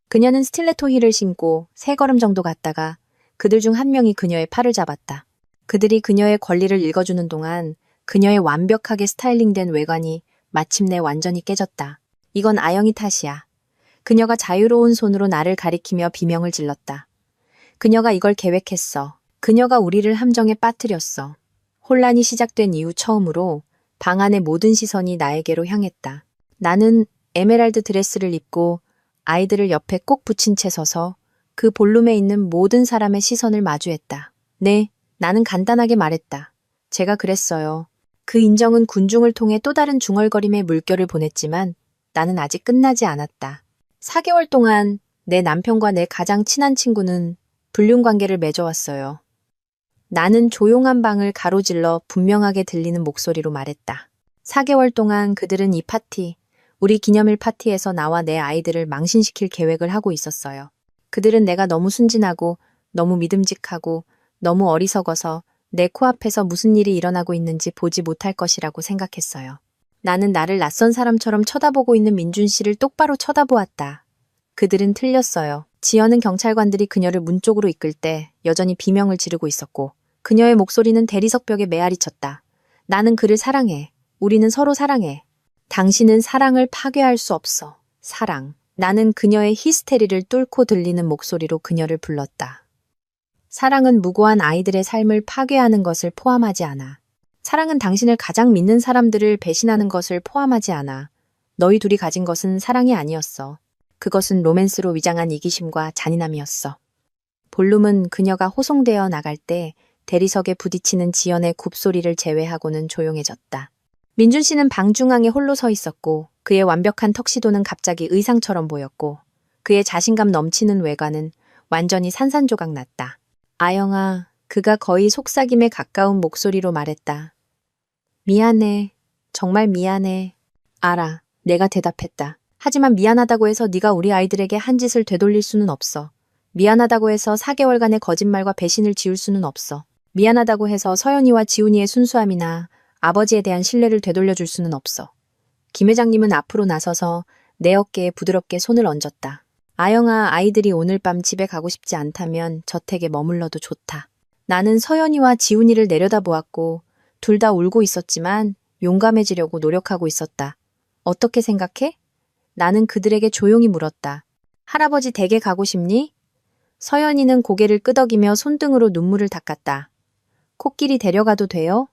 그녀는 스틸레토 힐을 신고 3걸음 정도 갔다가 그들 중 한 명이 그녀의 팔을 잡았다. 그들이 그녀의 권리를 읽어주는 동안 그녀의 완벽하게 스타일링된 외관이 마침내 완전히 깨졌다. 이건 아영이 탓이야. 그녀가 자유로운 손으로 나를 가리키며 비명을 질렀다. 그녀가 이걸 계획했어. 그녀가 우리를 함정에 빠뜨렸어. 혼란이 시작된 이후 처음으로 방 안의 모든 시선이 나에게로 향했다. 나는 에메랄드 드레스를 입고 아이들을 옆에 꼭 붙인 채 서서 그 볼룸에 있는 모든 사람의 시선을 마주했다. 네, 나는 간단하게 말했다. 제가 그랬어요. 그 인정은 군중을 통해 또 다른 중얼거림의 물결을 보냈지만 나는 아직 끝나지 않았다. 4개월 동안 내 남편과 내 가장 친한 친구는 불륜 관계를 맺어왔어요. 나는 조용한 방을 가로질러 분명하게 들리는 목소리로 말했다. 4개월 동안 그들은 이 파티, 우리 기념일 파티에서 나와 내 아이들을 망신시킬 계획을 하고 있었어요. 그들은 내가 너무 순진하고 너무 믿음직하고 너무 어리석어서 내 코앞에서 무슨 일이 일어나고 있는지 보지 못할 것이라고 생각했어요. 나는 나를 낯선 사람처럼 쳐다보고 있는 민준 씨를 똑바로 쳐다보았다. 그들은 틀렸어요. 지연은 경찰관들이 그녀를 문 쪽으로 이끌 때 여전히 비명을 지르고 있었고 그녀의 목소리는 대리석 벽에 메아리 쳤다. 나는 그를 사랑해. 우리는 서로 사랑해. 당신은 사랑을 파괴할 수 없어. 사랑. 나는 그녀의 히스테리를 뚫고 들리는 목소리로 그녀를 불렀다. 사랑은 무고한 아이들의 삶을 파괴하는 것을 포함하지 않아. 사랑은 당신을 가장 믿는 사람들을 배신하는 것을 포함하지 않아. 너희 둘이 가진 것은 사랑이 아니었어. 그것은 로맨스로 위장한 이기심과 잔인함이었어. 볼룸은 그녀가 호송되어 나갈 때 대리석에 부딪히는 지연의 굽소리를 제외하고는 조용해졌다. 민준 씨는 방 중앙에 홀로 서 있었고 그의 완벽한 턱시도는 갑자기 의상처럼 보였고 그의 자신감 넘치는 외관은 완전히 산산조각 났다. 아영아, 그가 거의 속삭임에 가까운 목소리로 말했다. 미안해. 정말 미안해. 알아. 내가 대답했다. 하지만 미안하다고 해서 네가 우리 아이들에게 한 짓을 되돌릴 수는 없어. 미안하다고 해서 4개월간의 거짓말과 배신을 지울 수는 없어. 미안하다고 해서 서연이와 지훈이의 순수함이나 아버지에 대한 신뢰를 되돌려줄 수는 없어. 김 회장님은 앞으로 나서서 내 어깨에 부드럽게 손을 얹었다. 아영아, 아이들이 오늘 밤 집에 가고 싶지 않다면 저택에 머물러도 좋다. 나는 서연이와 지훈이를 내려다보았고 둘 다 울고 있었지만 용감해지려고 노력하고 있었다. 어떻게 생각해? 나는 그들에게 조용히 물었다. 할아버지 댁에 가고 싶니? 서연이는 고개를 끄덕이며 손등으로 눈물을 닦았다. 코끼리 데려가도 돼요?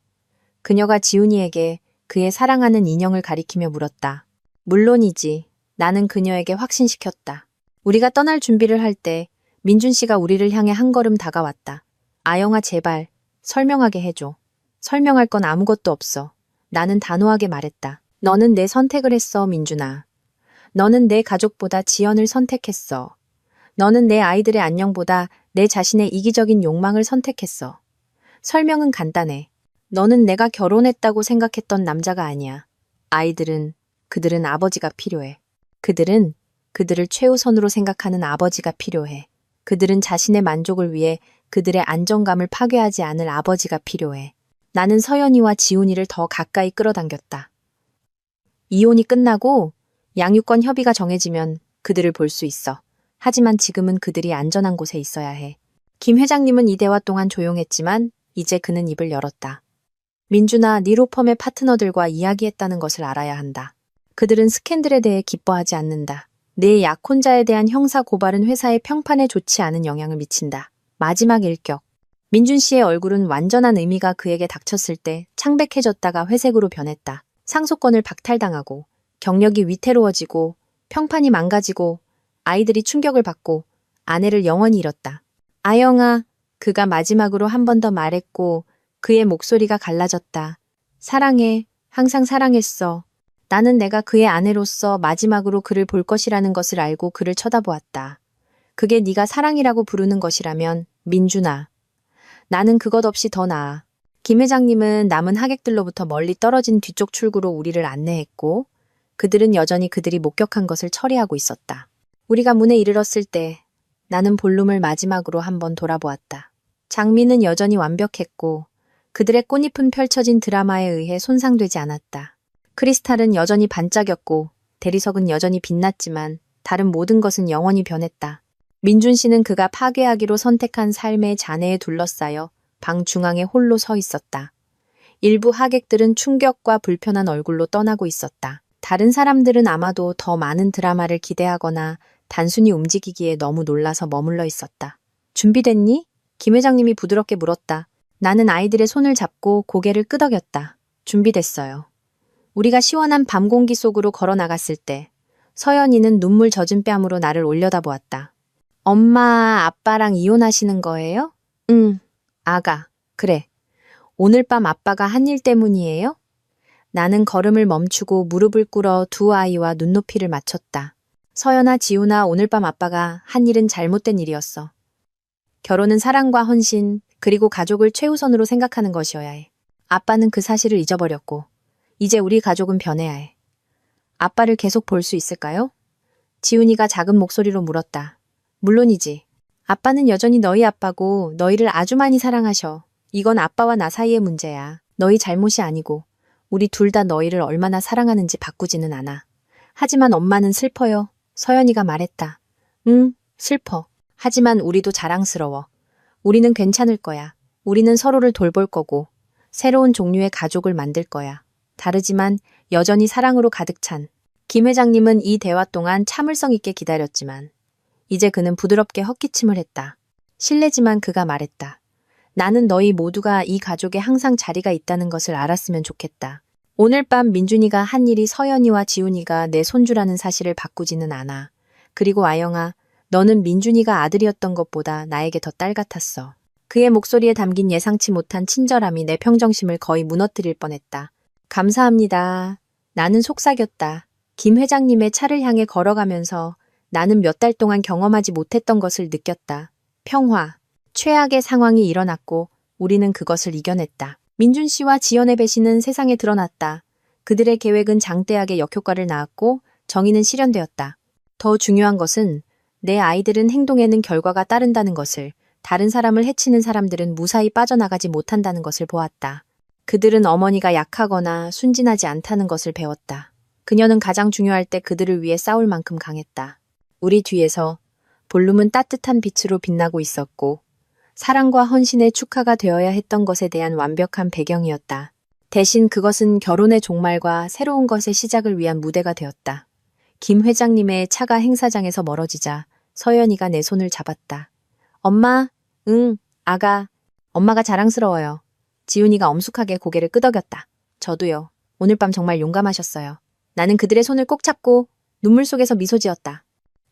그녀가 지훈이에게 그의 사랑하는 인형을 가리키며 물었다. 물론이지. 나는 그녀에게 확신시켰다. 우리가 떠날 준비를 할 때 민준 씨가 우리를 향해 한 걸음 다가왔다. 아영아 제발 설명하게 해줘. 설명할 건 아무것도 없어. 나는 단호하게 말했다. 너는 내 선택을 했어, 민준아. 너는 내 가족보다 지연을 선택했어. 너는 내 아이들의 안녕보다 내 자신의 이기적인 욕망을 선택했어. 설명은 간단해. 너는 내가 결혼했다고 생각했던 남자가 아니야. 그들은 아버지가 필요해. 그들을 최우선으로 생각하는 아버지가 필요해. 그들은 자신의 만족을 위해 그들의 안정감을 파괴하지 않을 아버지가 필요해. 나는 서연이와 지훈이를 더 가까이 끌어당겼다. 이혼이 끝나고 양육권 협의가 정해지면 그들을 볼 수 있어. 하지만 지금은 그들이 안전한 곳에 있어야 해. 김 회장님은 이 대화 동안 조용했지만 이제 그는 입을 열었다. 민준아, 니로펌의 파트너들과 이야기했다는 것을 알아야 한다. 그들은 스캔들에 대해 기뻐하지 않는다. 내 약혼자에 대한 형사 고발은 회사의 평판에 좋지 않은 영향을 미친다. 마지막 일격. 민준 씨의 얼굴은 완전한 의미가 그에게 닥쳤을 때 창백해졌다가 회색으로 변했다. 상속권을 박탈당하고 경력이 위태로워지고 평판이 망가지고 아이들이 충격을 받고 아내를 영원히 잃었다. 아영아, 그가 마지막으로 한 번 더 말했고 그의 목소리가 갈라졌다. 사랑해. 항상 사랑했어. 나는 내가 그의 아내로서 마지막으로 그를 볼 것이라는 것을 알고 그를 쳐다보았다. 그게 네가 사랑이라고 부르는 것이라면 민준아. 나는 그것 없이 더 나아. 김 회장님은 남은 하객들로부터 멀리 떨어진 뒤쪽 출구로 우리를 안내했고 그들은 여전히 그들이 목격한 것을 처리하고 있었다. 우리가 문에 이르렀을 때 나는 볼룸을 마지막으로 한번 돌아보았다. 장미는 여전히 완벽했고 그들의 꽃잎은 펼쳐진 드라마에 의해 손상되지 않았다. 크리스탈은 여전히 반짝였고 대리석은 여전히 빛났지만 다른 모든 것은 영원히 변했다. 민준 씨는 그가 파괴하기로 선택한 삶의 잔해에 둘러싸여 방 중앙에 홀로 서 있었다. 일부 하객들은 충격과 불편한 얼굴로 떠나고 있었다. 다른 사람들은 아마도 더 많은 드라마를 기대하거나 단순히 움직이기에 너무 놀라서 머물러 있었다. 준비됐니? 김 회장님이 부드럽게 물었다. 나는 아이들의 손을 잡고 고개를 끄덕였다. 준비됐어요. 우리가 시원한 밤 공기 속으로 걸어 나갔을 때 서연이는 눈물 젖은 뺨으로 나를 올려다보았다. 엄마, 아빠랑 이혼하시는 거예요? 응, 아가. 그래. 오늘 밤 아빠가 한 일 때문이에요? 나는 걸음을 멈추고 무릎을 꿇어 두 아이와 눈높이를 맞췄다. 서연아, 지훈아, 오늘 밤 아빠가 한 일은 잘못된 일이었어. 결혼은 사랑과 헌신, 그리고 가족을 최우선으로 생각하는 것이어야 해. 아빠는 그 사실을 잊어버렸고, 이제 우리 가족은 변해야 해. 아빠를 계속 볼 수 있을까요? 지훈이가 작은 목소리로 물었다. 물론이지. 아빠는 여전히 너희 아빠고 너희를 아주 많이 사랑하셔. 이건 아빠와 나 사이의 문제야. 너희 잘못이 아니고 우리 둘 다 너희를 얼마나 사랑하는지 바꾸지는 않아. 하지만 엄마는 슬퍼요. 서연이가 말했다. 응, 슬퍼. 하지만 우리도 자랑스러워. 우리는 괜찮을 거야. 우리는 서로를 돌볼 거고 새로운 종류의 가족을 만들 거야. 다르지만 여전히 사랑으로 가득 찬. 김 회장님은 이 대화 동안 참을성 있게 기다렸지만 이제 그는 부드럽게 헛기침을 했다. 실례지만 그가 말했다. 나는 너희 모두가 이 가족에 항상 자리가 있다는 것을 알았으면 좋겠다. 오늘 밤 민준이가 한 일이 서연이와 지훈이가 내 손주라는 사실을 바꾸지는 않아. 그리고 아영아, 너는 민준이가 아들이었던 것보다 나에게 더 딸 같았어. 그의 목소리에 담긴 예상치 못한 친절함이 내 평정심을 거의 무너뜨릴 뻔했다. 감사합니다. 나는 속삭였다. 김 회장님의 차를 향해 걸어가면서 나는 몇 달 동안 경험하지 못했던 것을 느꼈다. 평화. 최악의 상황이 일어났고 우리는 그것을 이겨냈다. 민준 씨와 지연의 배신은 세상에 드러났다. 그들의 계획은 장대하게 역효과를 낳았고 정의는 실현되었다. 더 중요한 것은 내 아이들은 행동에는 결과가 따른다는 것을, 다른 사람을 해치는 사람들은 무사히 빠져나가지 못한다는 것을 보았다. 그들은 어머니가 약하거나 순진하지 않다는 것을 배웠다. 그녀는 가장 중요할 때 그들을 위해 싸울 만큼 강했다. 우리 뒤에서 볼륨은 따뜻한 빛으로 빛나고 있었고 사랑과 헌신의 축하가 되어야 했던 것에 대한 완벽한 배경이었다. 대신 그것은 결혼의 종말과 새로운 것의 시작을 위한 무대가 되었다. 김 회장님의 차가 행사장에서 멀어지자 서연이가 내 손을 잡았다. 엄마, 응, 아가, 엄마가 자랑스러워요. 지훈이가 엄숙하게 고개를 끄덕였다. 저도요. 오늘 밤 정말 용감하셨어요. 나는 그들의 손을 꼭 잡고 눈물 속에서 미소 지었다.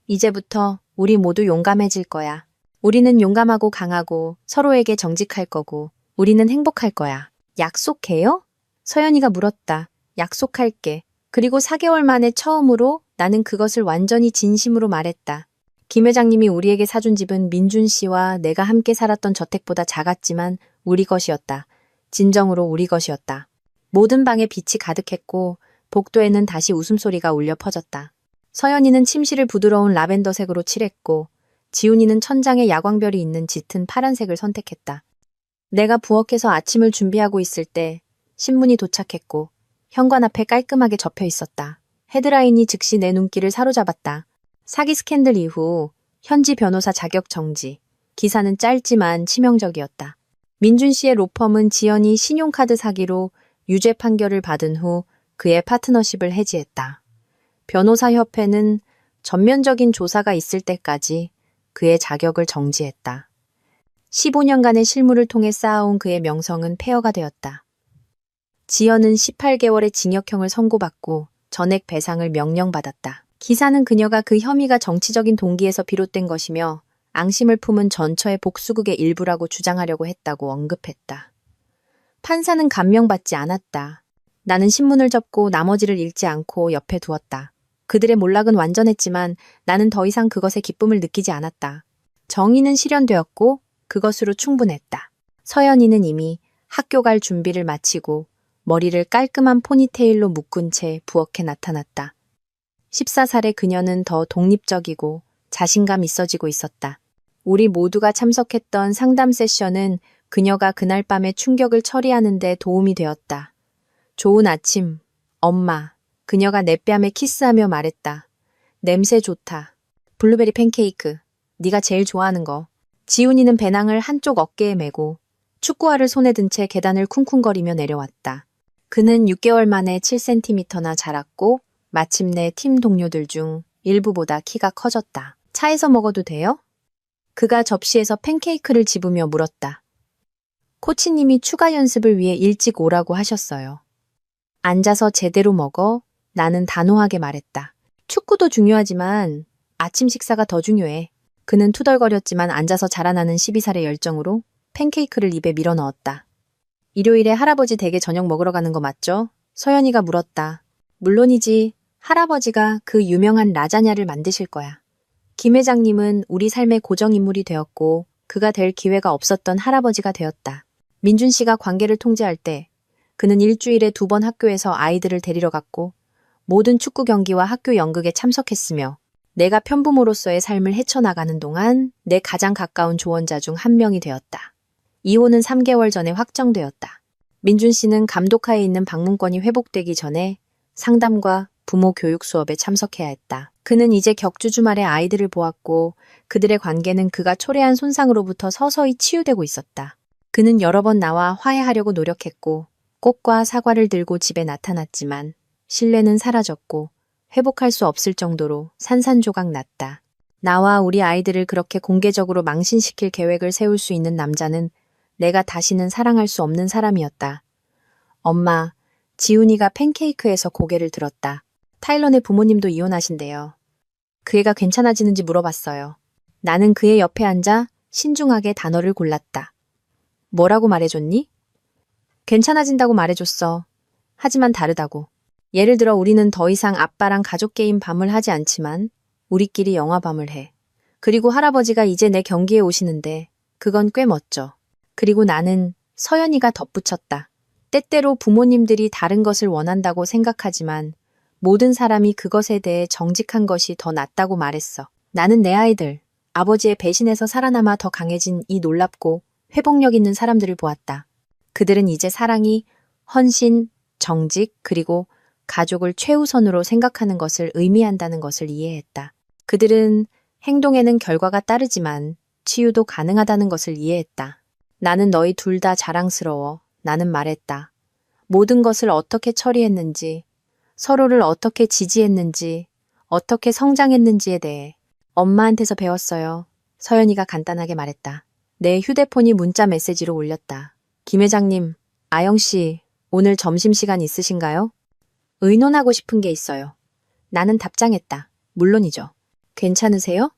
이제부터 우리 모두 용감해질 거야. 우리는 용감하고 강하고 서로에게 정직할 거고 우리는 행복할 거야. 약속해요? 서연이가 물었다. 약속할게. 그리고 4개월 만에 처음으로 나는 그것을 완전히 진심으로 말했다. 김 회장님이 우리에게 사준 집은 민준 씨와 내가 함께 살았던 저택보다 작았지만 우리 것이었다. 진정으로 우리 것이었다. 모든 방에 빛이 가득했고 복도에는 다시 웃음소리가 울려 퍼졌다. 서연이는 침실을 부드러운 라벤더색으로 칠했고 지훈이는 천장에 야광별이 있는 짙은 파란색을 선택했다. 내가 부엌에서 아침을 준비하고 있을 때 신문이 도착했고 현관 앞에 깔끔하게 접혀 있었다. 헤드라인이 즉시 내 눈길을 사로잡았다. 사기 스캔들 이후 현지 변호사 자격 정지. 기사는 짧지만 치명적이었다. 민준 씨의 로펌은 지연이 신용카드 사기로 유죄 판결을 받은 후 그의 파트너십을 해지했다. 변호사협회는 전면적인 조사가 있을 때까지 그의 자격을 정지했다. 15년간의 실무를 통해 쌓아온 그의 명성은 폐허가 되었다. 지연은 18개월의 징역형을 선고받고 전액 배상을 명령받았다. 기사는 그녀가 그 혐의가 정치적인 동기에서 비롯된 것이며 앙심을 품은 전처의 복수극의 일부라고 주장하려고 했다고 언급했다. 판사는 감명받지 않았다. 나는 신문을 접고 나머지를 읽지 않고 옆에 두었다. 그들의 몰락은 완전했지만 나는 더 이상 그것의 기쁨을 느끼지 않았다. 정의는 실현되었고 그것으로 충분했다. 서연이는 이미 학교 갈 준비를 마치고 머리를 깔끔한 포니테일로 묶은 채 부엌에 나타났다. 14살의 그녀는 더 독립적이고 자신감 있어지고 있었다. 우리 모두가 참석했던 상담 세션은 그녀가 그날 밤의 충격을 처리하는 데 도움이 되었다. 좋은 아침, 엄마. 그녀가 내 뺨에 키스하며 말했다. 냄새 좋다. 블루베리 팬케이크. 네가 제일 좋아하는 거. 지훈이는 배낭을 한쪽 어깨에 메고 축구화를 손에 든 채 계단을 쿵쿵거리며 내려왔다. 그는 6개월 만에 7cm나 자랐고 마침내 팀 동료들 중 일부보다 키가 커졌다. 차에서 먹어도 돼요? 그가 접시에서 팬케이크를 집으며 물었다. 코치님이 추가 연습을 위해 일찍 오라고 하셨어요. 앉아서 제대로 먹어. 나는 단호하게 말했다. 축구도 중요하지만 아침 식사가 더 중요해. 그는 투덜거렸지만 앉아서 자라나는 12살의 열정으로 팬케이크를 입에 밀어 넣었다. 일요일에 할아버지 댁에 저녁 먹으러 가는 거 맞죠? 서연이가 물었다. 물론이지. 할아버지가 그 유명한 라자냐를 만드실 거야. 김 회장님은 우리 삶의 고정인물이 되었고 그가 될 기회가 없었던 할아버지가 되었다. 민준 씨가 관계를 통제할 때 그는 일주일에 2번 학교에서 아이들을 데리러 갔고 모든 축구 경기와 학교 연극에 참석했으며 내가 편부모로서의 삶을 헤쳐나가는 동안 내 가장 가까운 조언자 중 한 명이 되었다. 이혼은 3개월 전에 확정되었다. 민준 씨는 감독하에 있는 방문권이 회복되기 전에 상담과 부모 교육 수업에 참석해야 했다. 그는 이제 격주 주말에 아이들을 보았고 그들의 관계는 그가 초래한 손상으로부터 서서히 치유되고 있었다. 그는 여러 번 나와 화해하려고 노력했고 꽃과 사과를 들고 집에 나타났지만 신뢰는 사라졌고 회복할 수 없을 정도로 산산조각 났다. 나와 우리 아이들을 그렇게 공개적으로 망신시킬 계획을 세울 수 있는 남자는 내가 다시는 사랑할 수 없는 사람이었다. 엄마, 지훈이가 팬케이크에서 고개를 들었다. 타일런의 부모님도 이혼하신대요. 그 애가 괜찮아지는지 물어봤어요. 나는 그의 옆에 앉아 신중하게 단어를 골랐다. 뭐라고 말해줬니? 괜찮아진다고 말해줬어. 하지만 다르다고. 예를 들어 우리는 더 이상 아빠랑 가족 게임 밤을 하지 않지만 우리끼리 영화 밤을 해. 그리고 할아버지가 이제 내 경기에 오시는데 그건 꽤 멋져. 그리고 나는 서연이가 덧붙였다. 때때로 부모님들이 다른 것을 원한다고 생각하지만 모든 사람이 그것에 대해 정직한 것이 더 낫다고 말했어. 나는 내 아이들, 아버지의 배신에서 살아남아 더 강해진 이 놀랍고 회복력 있는 사람들을 보았다. 그들은 이제 사랑이 헌신, 정직, 그리고 가족을 최우선으로 생각하는 것을 의미한다는 것을 이해했다. 그들은 행동에는 결과가 따르지만 치유도 가능하다는 것을 이해했다. 나는 너희 둘 다 자랑스러워. 나는 말했다. 모든 것을 어떻게 처리했는지, 서로를 어떻게 지지했는지, 어떻게 성장했는지에 대해 엄마한테서 배웠어요. 서연이가 간단하게 말했다. 내 휴대폰이 문자 메시지로 울렸다. 김 회장님, 아영 씨, 오늘 점심시간 있으신가요? 의논하고 싶은 게 있어요. 나는 답장했다. 물론이죠. 괜찮으세요?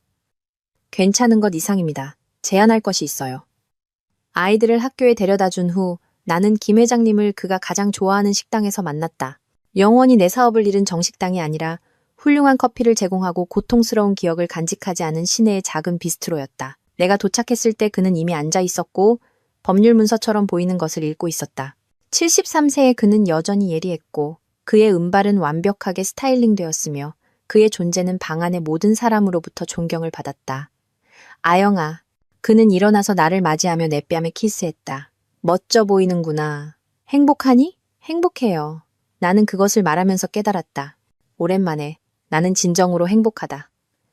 괜찮은 것 이상입니다. 제안할 것이 있어요. 아이들을 학교에 데려다 준 후 나는 김 회장님을 그가 가장 좋아하는 식당에서 만났다. 영원히 내 사업을 잃은 정식당이 아니라 훌륭한 커피를 제공하고 고통스러운 기억을 간직하지 않은 시내의 작은 비스트로였다. 내가 도착했을 때 그는 이미 앉아 있었고 법률 문서처럼 보이는 것을 읽고 있었다. 73세의 그는 여전히 예리했고 그의 은발은 완벽하게 스타일링되었으며 그의 존재는 방 안의 모든 사람으로부터 존경을 받았다. 아영아, 그는 일어나서 나를 맞이하며 내 뺨에 키스했다. 멋져 보이는구나. 행복하니? 행복해요. 나는 그것을 말하면서 깨달았다. 오랜만에 나는 진정으로 행복하다.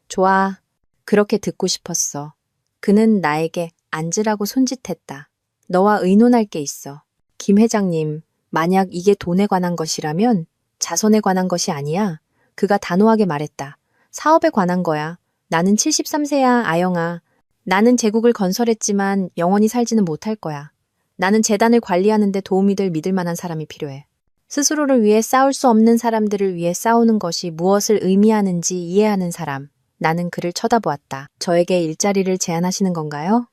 좋아. 그렇게 듣고 싶었어. 그는 나에게 앉으라고 손짓했다. 너와 의논할 게 있어. 김 회장님, 만약 이게 돈에 관한 것이라면 자손에 관한 것이 아니야. 그가 단호하게 말했다. 사업에 관한 거야. 나는 73세야, 아영아. 나는 제국을 건설했지만 영원히 살지는 못할 거야. 나는 재단을 관리하는 데 도움이 될 믿을 만한 사람이 필요해. 스스로를 위해 싸울 수 없는 사람들을 위해 싸우는 것이 무엇을 의미하는지 이해하는 사람. 나는 그를 쳐다보았다. 저에게 일자리를 제안하시는 건가요?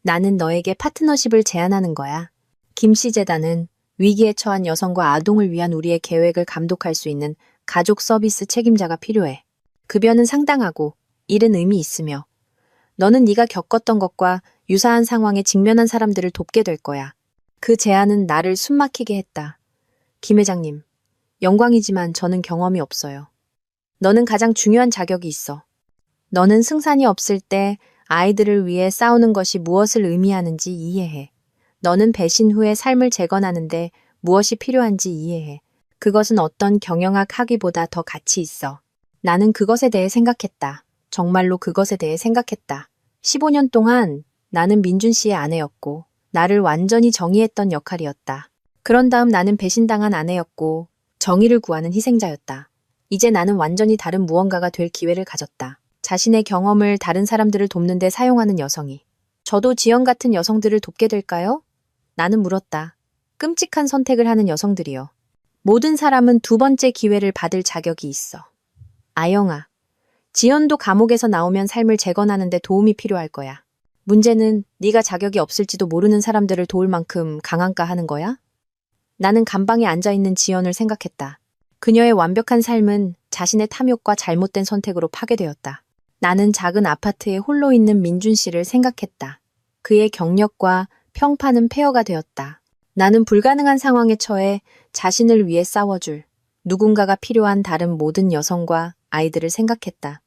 나는 너에게 파트너십을 제안하는 거야. 김씨 재단은 위기에 처한 여성과 아동을 위한 우리의 계획을 감독할 수 있는 가족 서비스 책임자가 필요해. 급여는 상당하고 일은 의미 있으며 너는 네가 겪었던 것과 유사한 상황에 직면한 사람들을 돕게 될 거야. 그 제안은 나를 숨막히게 했다. 김 회장님, 영광이지만 저는 경험이 없어요. 너는 가장 중요한 자격이 있어. 너는 승산이 없을 때 아이들을 위해 싸우는 것이 무엇을 의미하는지 이해해. 너는 배신 후에 삶을 재건하는데 무엇이 필요한지 이해해. 그것은 어떤 경영학 학위보다 더 가치 있어. 나는 그것에 대해 생각했다. 정말로 그것에 대해 생각했다. 15년 동안 나는 민준 씨의 아내였고 나를 완전히 정의했던 역할이었다. 그런 다음 나는 배신당한 아내였고 정의를 구하는 희생자였다. 이제 나는 완전히 다른 무언가가 될 기회를 가졌다. 자신의 경험을 다른 사람들을 돕는 데 사용하는 여성이. 저도 지연 같은 여성들을 돕게 될까요? 나는 물었다. 끔찍한 선택을 하는 여성들이요. 모든 사람은 두 번째 기회를 받을 자격이 있어. 아영아, 지연도 감옥에서 나오면 삶을 재건하는데 도움이 필요할 거야. 문제는 네가 자격이 없을지도 모르는 사람들을 도울 만큼 강한가 하는 거야? 나는 감방에 앉아있는 지연을 생각했다. 그녀의 완벽한 삶은 자신의 탐욕과 잘못된 선택으로 파괴되었다. 나는 작은 아파트에 홀로 있는 민준 씨를 생각했다. 그의 경력과 평판은 폐허가 되었다. 나는 불가능한 상황에 처해 자신을 위해 싸워줄 누군가가 필요한 다른 모든 여성과 아이들을 생각했다.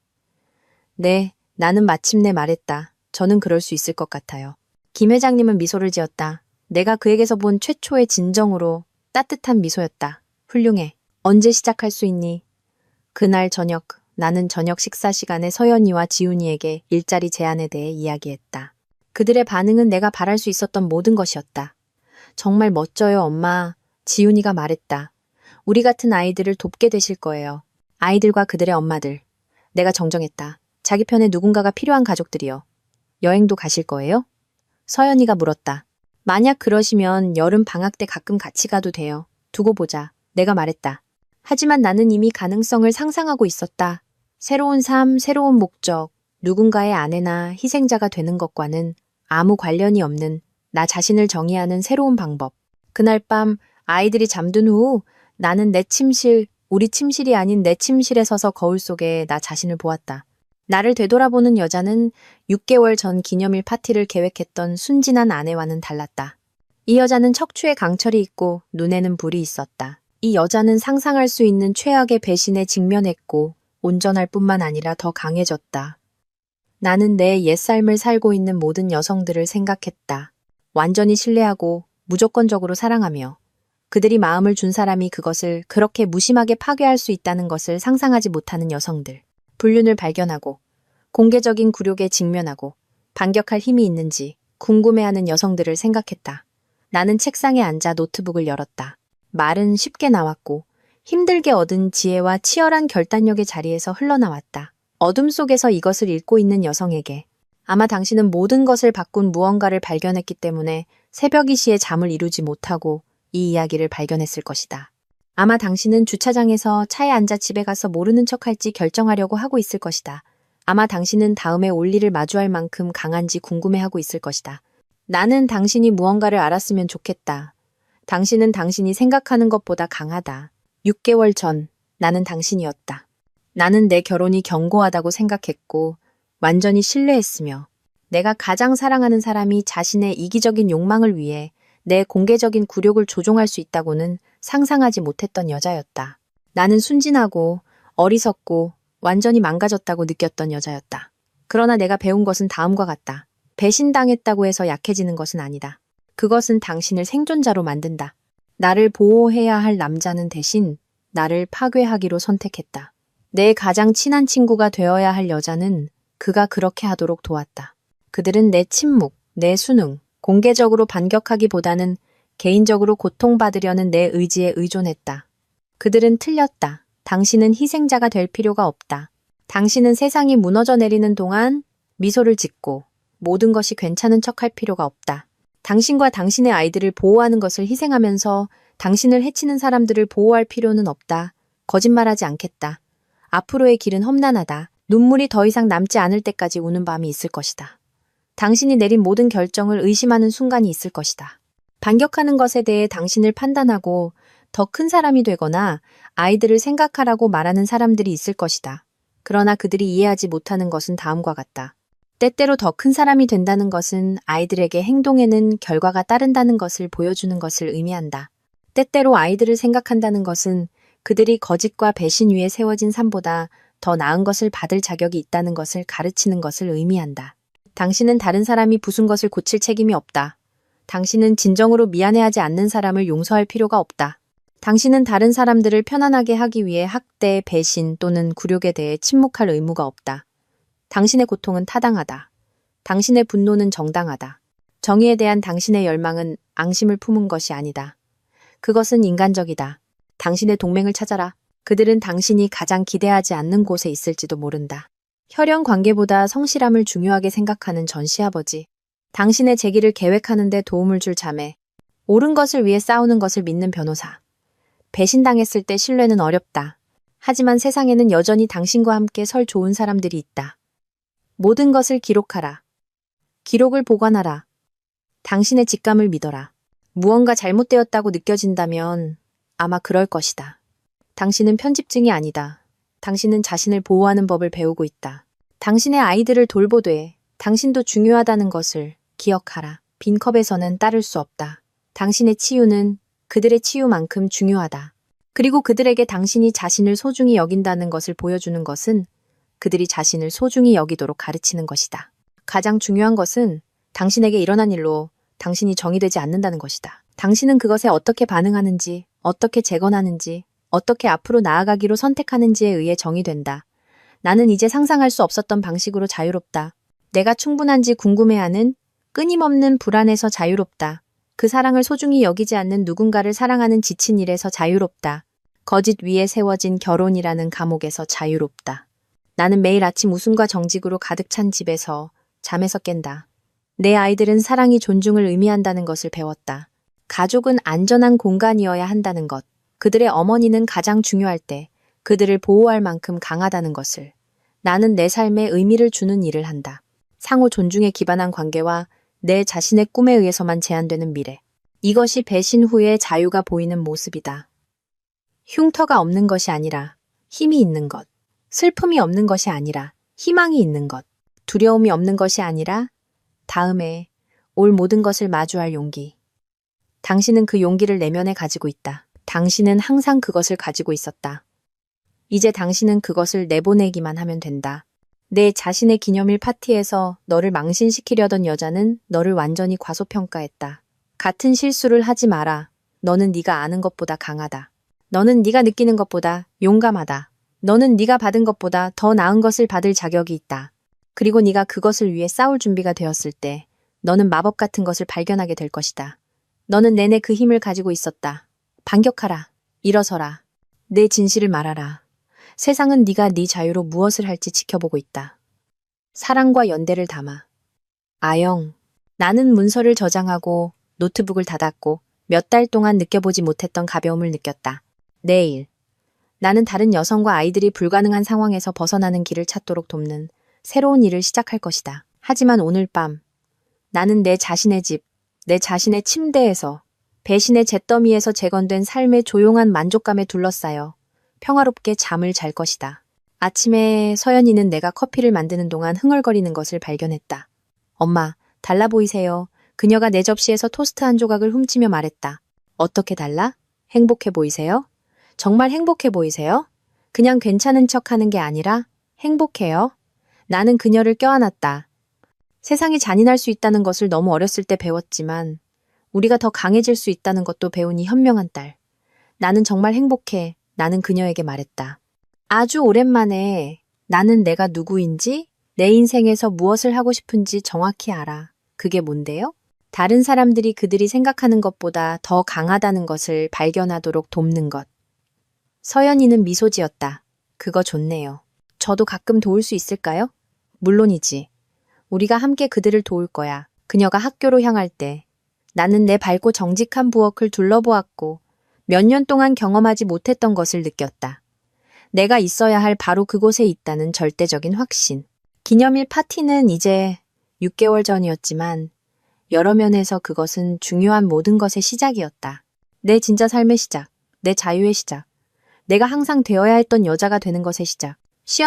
네, 나는 마침내 말했다. 저는 그럴 수 있을 것 같아요. 김 회장님은 미소를 지었다. 내가 그에게서 본 최초의 진정으로 따뜻한 미소였다. 훌륭해. 언제 시작할 수 있니? 그날 저녁, 나는 저녁 식사 시간에 서연이와 지훈이에게 일자리 제안에 대해 이야기했다. 그들의 반응은 내가 바랄 수 있었던 모든 것이었다. 정말 멋져요, 엄마. 지훈이가 말했다. 우리 같은 아이들을 돕게 되실 거예요. 아이들과 그들의 엄마들. 내가 정정했다. 자기 편에 누군가가 필요한 가족들이요. 여행도 가실 거예요? 서연이가 물었다. 만약 그러시면 여름 방학 때 가끔 같이 가도 돼요. 두고 보자. 내가 말했다. 하지만 나는 이미 가능성을 상상하고 있었다. 새로운 삶, 새로운 목적, 누군가의 아내나 희생자가 되는 것과는 아무 관련이 없는 나 자신을 정의하는 새로운 방법. 그날 밤 아이들이 잠든 후 나는 내 침실, 우리 침실이 아닌 내 침실에 서서 거울 속에 나 자신을 보았다. 나를 되돌아보는 여자는 6개월 전 기념일 파티를 계획했던 순진한 아내와는 달랐다. 이 여자는 척추에 강철이 있고 눈에는 불이 있었다. 이 여자는 상상할 수 있는 최악의 배신에 직면했고 온전할 뿐만 아니라 더 강해졌다. 나는 내 옛삶을 살고 있는 모든 여성들을 생각했다. 완전히 신뢰하고 무조건적으로 사랑하며 그들이 마음을 준 사람이 그것을 그렇게 무심하게 파괴할 수 있다는 것을 상상하지 못하는 여성들. 불륜을 발견하고 공개적인 굴욕에 직면하고 반격할 힘이 있는지 궁금해하는 여성들을 생각했다. 나는 책상에 앉아 노트북을 열었다. 말은 쉽게 나왔고 힘들게 얻은 지혜와 치열한 결단력의 자리에서 흘러나왔다. 어둠 속에서 이것을 읽고 있는 여성에게 아마 당신은 모든 것을 바꾼 무언가를 발견했기 때문에 새벽 2시에 잠을 이루지 못하고 이 이야기를 발견했을 것이다. 아마 당신은 주차장에서 차에 앉아 집에 가서 모르는 척할지 결정하려고 하고 있을 것이다. 아마 당신은 다음에 올 일을 마주할 만큼 강한지 궁금해하고 있을 것이다. 나는 당신이 무언가를 알았으면 좋겠다. 당신은 당신이 생각하는 것보다 강하다. 6개월 전 나는 당신이었다. 나는 내 결혼이 견고하다고 생각했고 완전히 신뢰했으며 내가 가장 사랑하는 사람이 자신의 이기적인 욕망을 위해 내 공개적인 굴욕을 조종할 수 있다고는 상상하지 못했던 여자였다. 나는 순진하고 어리석고 완전히 망가졌다고 느꼈던 여자였다. 그러나 내가 배운 것은 다음과 같다. 배신당했다고 해서 약해지는 것은 아니다. 그것은 당신을 생존자로 만든다. 나를 보호해야 할 남자는 대신 나를 파괴하기로 선택했다. 내 가장 친한 친구가 되어야 할 여자는 그가 그렇게 하도록 도왔다. 그들은 내 침묵, 내 수능, 공개적으로 반격하기보다는 개인적으로 고통받으려는 내 의지에 의존했다. 그들은 틀렸다. 당신은 희생자가 될 필요가 없다. 당신은 세상이 무너져 내리는 동안 미소를 짓고 모든 것이 괜찮은 척할 필요가 없다. 당신과 당신의 아이들을 보호하는 것을 희생하면서 당신을 해치는 사람들을 보호할 필요는 없다. 거짓말하지 않겠다. 앞으로의 길은 험난하다. 눈물이 더 이상 남지 않을 때까지 우는 밤이 있을 것이다. 당신이 내린 모든 결정을 의심하는 순간이 있을 것이다. 반격하는 것에 대해 당신을 판단하고 더 큰 사람이 되거나 아이들을 생각하라고 말하는 사람들이 있을 것이다. 그러나 그들이 이해하지 못하는 것은 다음과 같다. 때때로 더 큰 사람이 된다는 것은 아이들에게 행동에는 결과가 따른다는 것을 보여주는 것을 의미한다. 때때로 아이들을 생각한다는 것은 그들이 거짓과 배신 위에 세워진 삶보다 더 나은 것을 받을 자격이 있다는 것을 가르치는 것을 의미한다. 당신은 다른 사람이 부순 것을 고칠 책임이 없다. 당신은 진정으로 미안해하지 않는 사람을 용서할 필요가 없다. 당신은 다른 사람들을 편안하게 하기 위해 학대, 배신 또는 굴욕에 대해 침묵할 의무가 없다. 당신의 고통은 타당하다. 당신의 분노는 정당하다. 정의에 대한 당신의 열망은 앙심을 품은 것이 아니다. 그것은 인간적이다. 당신의 동맹을 찾아라. 그들은 당신이 가장 기대하지 않는 곳에 있을지도 모른다. 혈연 관계보다 성실함을 중요하게 생각하는 전 시아버지. 당신의 재기를 계획하는 데 도움을 줄 자매. 옳은 것을 위해 싸우는 것을 믿는 변호사. 배신당했을 때 신뢰는 어렵다. 하지만 세상에는 여전히 당신과 함께 설 좋은 사람들이 있다. 모든 것을 기록하라. 기록을 보관하라. 당신의 직감을 믿어라. 무언가 잘못되었다고 느껴진다면 아마 그럴 것이다. 당신은 편집증이 아니다. 당신은 자신을 보호하는 법을 배우고 있다. 당신의 아이들을 돌보되 당신도 중요하다는 것을 기억하라. 빈 컵에서는 따를 수 없다. 당신의 치유는 그들의 치유만큼 중요하다. 그리고 그들에게 당신이 자신을 소중히 여긴다는 것을 보여주는 것은 그들이 자신을 소중히 여기도록 가르치는 것이다. 가장 중요한 것은 당신에게 일어난 일로 당신이 정의되지 않는다는 것이다. 당신은 그것에 어떻게 반응하는지, 어떻게 재건하는지, 어떻게 앞으로 나아가기로 선택하는지에 의해 정의된다. 나는 이제 상상할 수 없었던 방식으로 자유롭다. 내가 충분한지 궁금해하는 끊임없는 불안에서 자유롭다. 그 사랑을 소중히 여기지 않는 누군가를 사랑하는 지친 일에서 자유롭다. 거짓 위에 세워진 결혼이라는 감옥에서 자유롭다. 나는 매일 아침 웃음과 정직으로 가득 찬 집에서 잠에서 깬다. 내 아이들은 사랑이 존중을 의미한다는 것을 배웠다. 가족은 안전한 공간이어야 한다는 것. 그들의 어머니는 가장 중요할 때 그들을 보호할 만큼 강하다는 것을. 나는 내 삶에 의미를 주는 일을 한다. 상호 존중에 기반한 관계와 내 자신의 꿈에 의해서만 제한되는 미래. 이것이 배신 후의 자유가 보이는 모습이다. 흉터가 없는 것이 아니라 힘이 있는 것. 슬픔이 없는 것이 아니라 희망이 있는 것. 두려움이 없는 것이 아니라 다음에 올 모든 것을 마주할 용기. 당신은 그 용기를 내면에 가지고 있다. 당신은 항상 그것을 가지고 있었다. 이제 당신은 그것을 내보내기만 하면 된다. 내 자신의 기념일 파티에서 너를 망신시키려던 여자는 너를 완전히 과소평가했다. 같은 실수를 하지 마라. 너는 네가 아는 것보다 강하다. 너는 네가 느끼는 것보다 용감하다. 너는 네가 받은 것보다 더 나은 것을 받을 자격이 있다. 그리고 네가 그것을 위해 싸울 준비가 되었을 때 너는 마법 같은 것을 발견하게 될 것이다. 너는 내내 그 힘을 가지고 있었다. 반격하라. 일어서라. 내 진실을 말하라. 세상은 네가 네 자유로 무엇을 할지 지켜보고 있다. 사랑과 연대를 담아. 아영. 나는 문서를 저장하고 노트북을 닫았고 몇 달 동안 느껴보지 못했던 가벼움을 느꼈다. 내일. 나는 다른 여성과 아이들이 불가능한 상황에서 벗어나는 길을 찾도록 돕는 새로운 일을 시작할 것이다. 하지만 오늘 밤 나는 내 자신의 집, 내 자신의 침대에서 배신의 잿더미에서 재건된 삶의 조용한 만족감에 둘러싸여 평화롭게 잠을 잘 것이다. 아침에 서연이는 내가 커피를 만드는 동안 흥얼거리는 것을 발견했다. 엄마, 달라 보이세요. 그녀가 내 접시에서 토스트 한 조각을 훔치며 말했다. 어떻게 달라? 행복해 보이세요? 정말 행복해 보이세요? 그냥 괜찮은 척하는 게 아니라 행복해요. 나는 그녀를 껴안았다. 세상이 잔인할 수 있다는 것을 너무 어렸을 때 배웠지만 우리가 더 강해질 수 있다는 것도 배우니 현명한 딸. 나는 정말 행복해. 나는 그녀에게 말했다. 아주 오랜만에 나는 내가 누구인지, 내 인생에서 무엇을 하고 싶은지 정확히 알아. 그게 뭔데요? 다른 사람들이 그들이 생각하는 것보다 더 강하다는 것을 발견하도록 돕는 것. 서연이는 미소 지었다. 그거 좋네요. 저도 가끔 도울 수 있을까요? 물론이지. 우리가 함께 그들을 도울 거야. 그녀가 학교로 향할 때 나는 내 밝고 정직한 부엌을 둘러보았고 몇 년 동안 경험하지 못했던 것을 느꼈다. 내가 있어야 할 바로 그곳에 있다는 절대적인 확신. 기념일 파티는 이제 6개월 전이었지만 여러 면에서 그것은 중요한 모든 것의 시작이었다. 내 진짜 삶의 시작, 내 자유의 시작, 내가 항상 되어야 했던 여자가 되는 것의 시작.